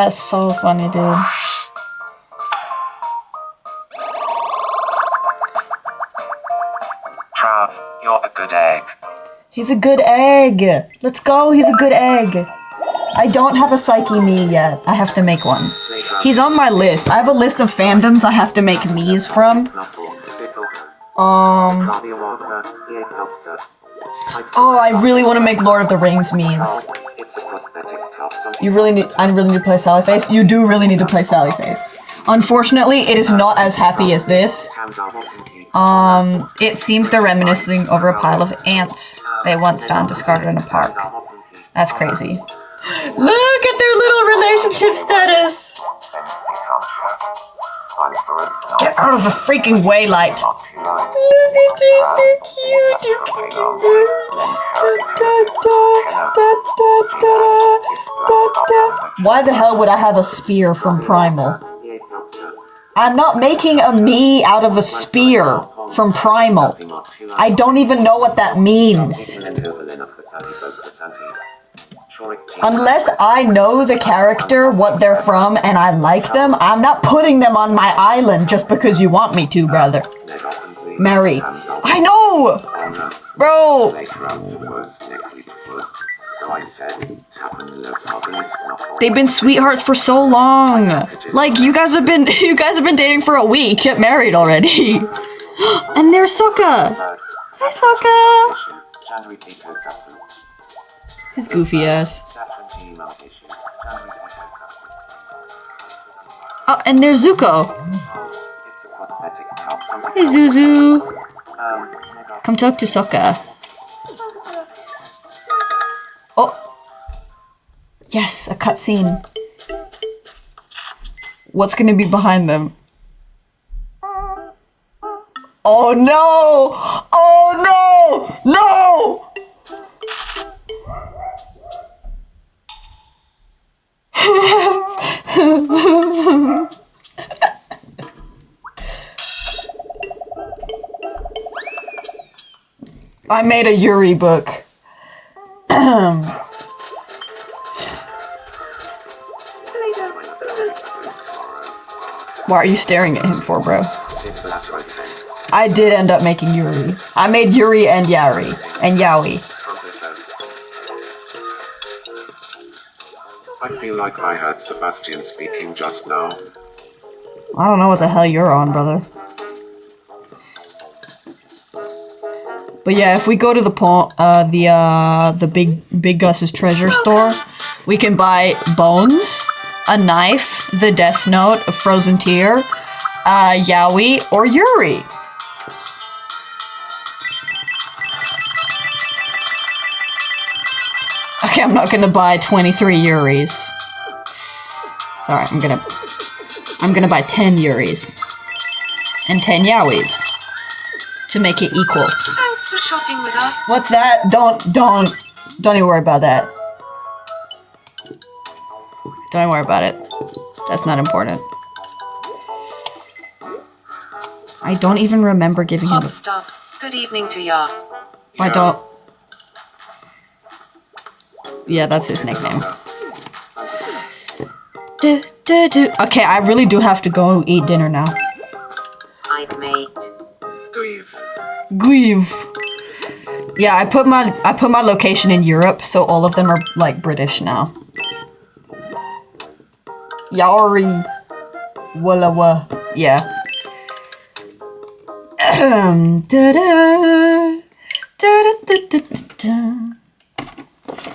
That's so funny, dude. Trav, you're a good egg. He's a good egg. Let's go. He's a good egg. I don't have a Psyche me yet. I have to make one. He's on my list. I have a list of fandoms I have to make me's from. Oh, I really want to make Lord of the Rings me's. I really need to play Sally Face. You do really need to play Sally Face. Unfortunately, it is not as happy as this. It seems they're reminiscing over a pile of ants they once found discarded in a park. That's crazy. Look at their little relationship status! Get out of the freaking way, Light! Look at this, so cute! Why the hell would I have a spear from Primal? I'm not making a me out of a spear from Primal. I don't even know what that means. Unless I know the character, what they're from, and I like them, I'm not putting them on my island just because you want me to, brother. Mary. I know! Bro! They've been sweethearts for so long. Like, you guys have been dating for a week. Get married already. And there's Sokka. Hi, Sokka. His goofy ass. Oh, and there's Zuko. Hey, Zuzu. Come talk to Sokka. Oh. Yes, a cutscene. What's gonna be behind them? Oh no! Oh no! No! I made a Yuri book. What are you staring at him for, bro? I did end up making Yuri. I made Yuri and Yari. And Yaoi. I feel like I heard Sebastian speaking just now. I don't know what the hell you're on, brother. But yeah, if we go to the Big Gus's treasure store, we can buy bones, a knife, the Death Note, a frozen tear, Yaoi, or Yuri. Okay, I'm not gonna buy 23 Yuris. Sorry, I'm gonna buy 10 Yuris. And 10 Yaois. To make it equal. Thanks for shopping with us. What's that? Don't even worry about that. Don't worry about it. That's not important. I don't even remember giving him Hot stuff. Good evening to ya. I don't. Yeah, that's his nickname. Okay, I really do have to go eat dinner now. I'd mate. Grieve. Yeah, I put my location in Europe, so all of them are like British now. Yaori. Wallawa. Yeah.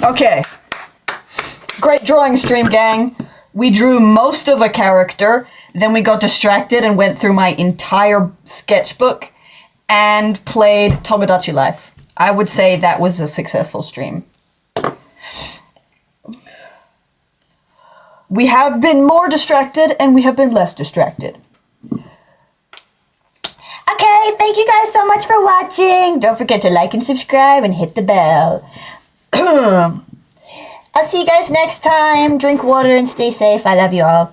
Okay. Great drawing stream, gang. We drew most of a character, then we got distracted and went through my entire sketchbook and played Tomodachi Life. I would say that was a successful stream. We have been more distracted and we have been less distracted. Okay, thank you guys so much for watching. Don't forget to like and subscribe and hit the bell. I'll see you guys next time. Drink water and stay safe. I love you all.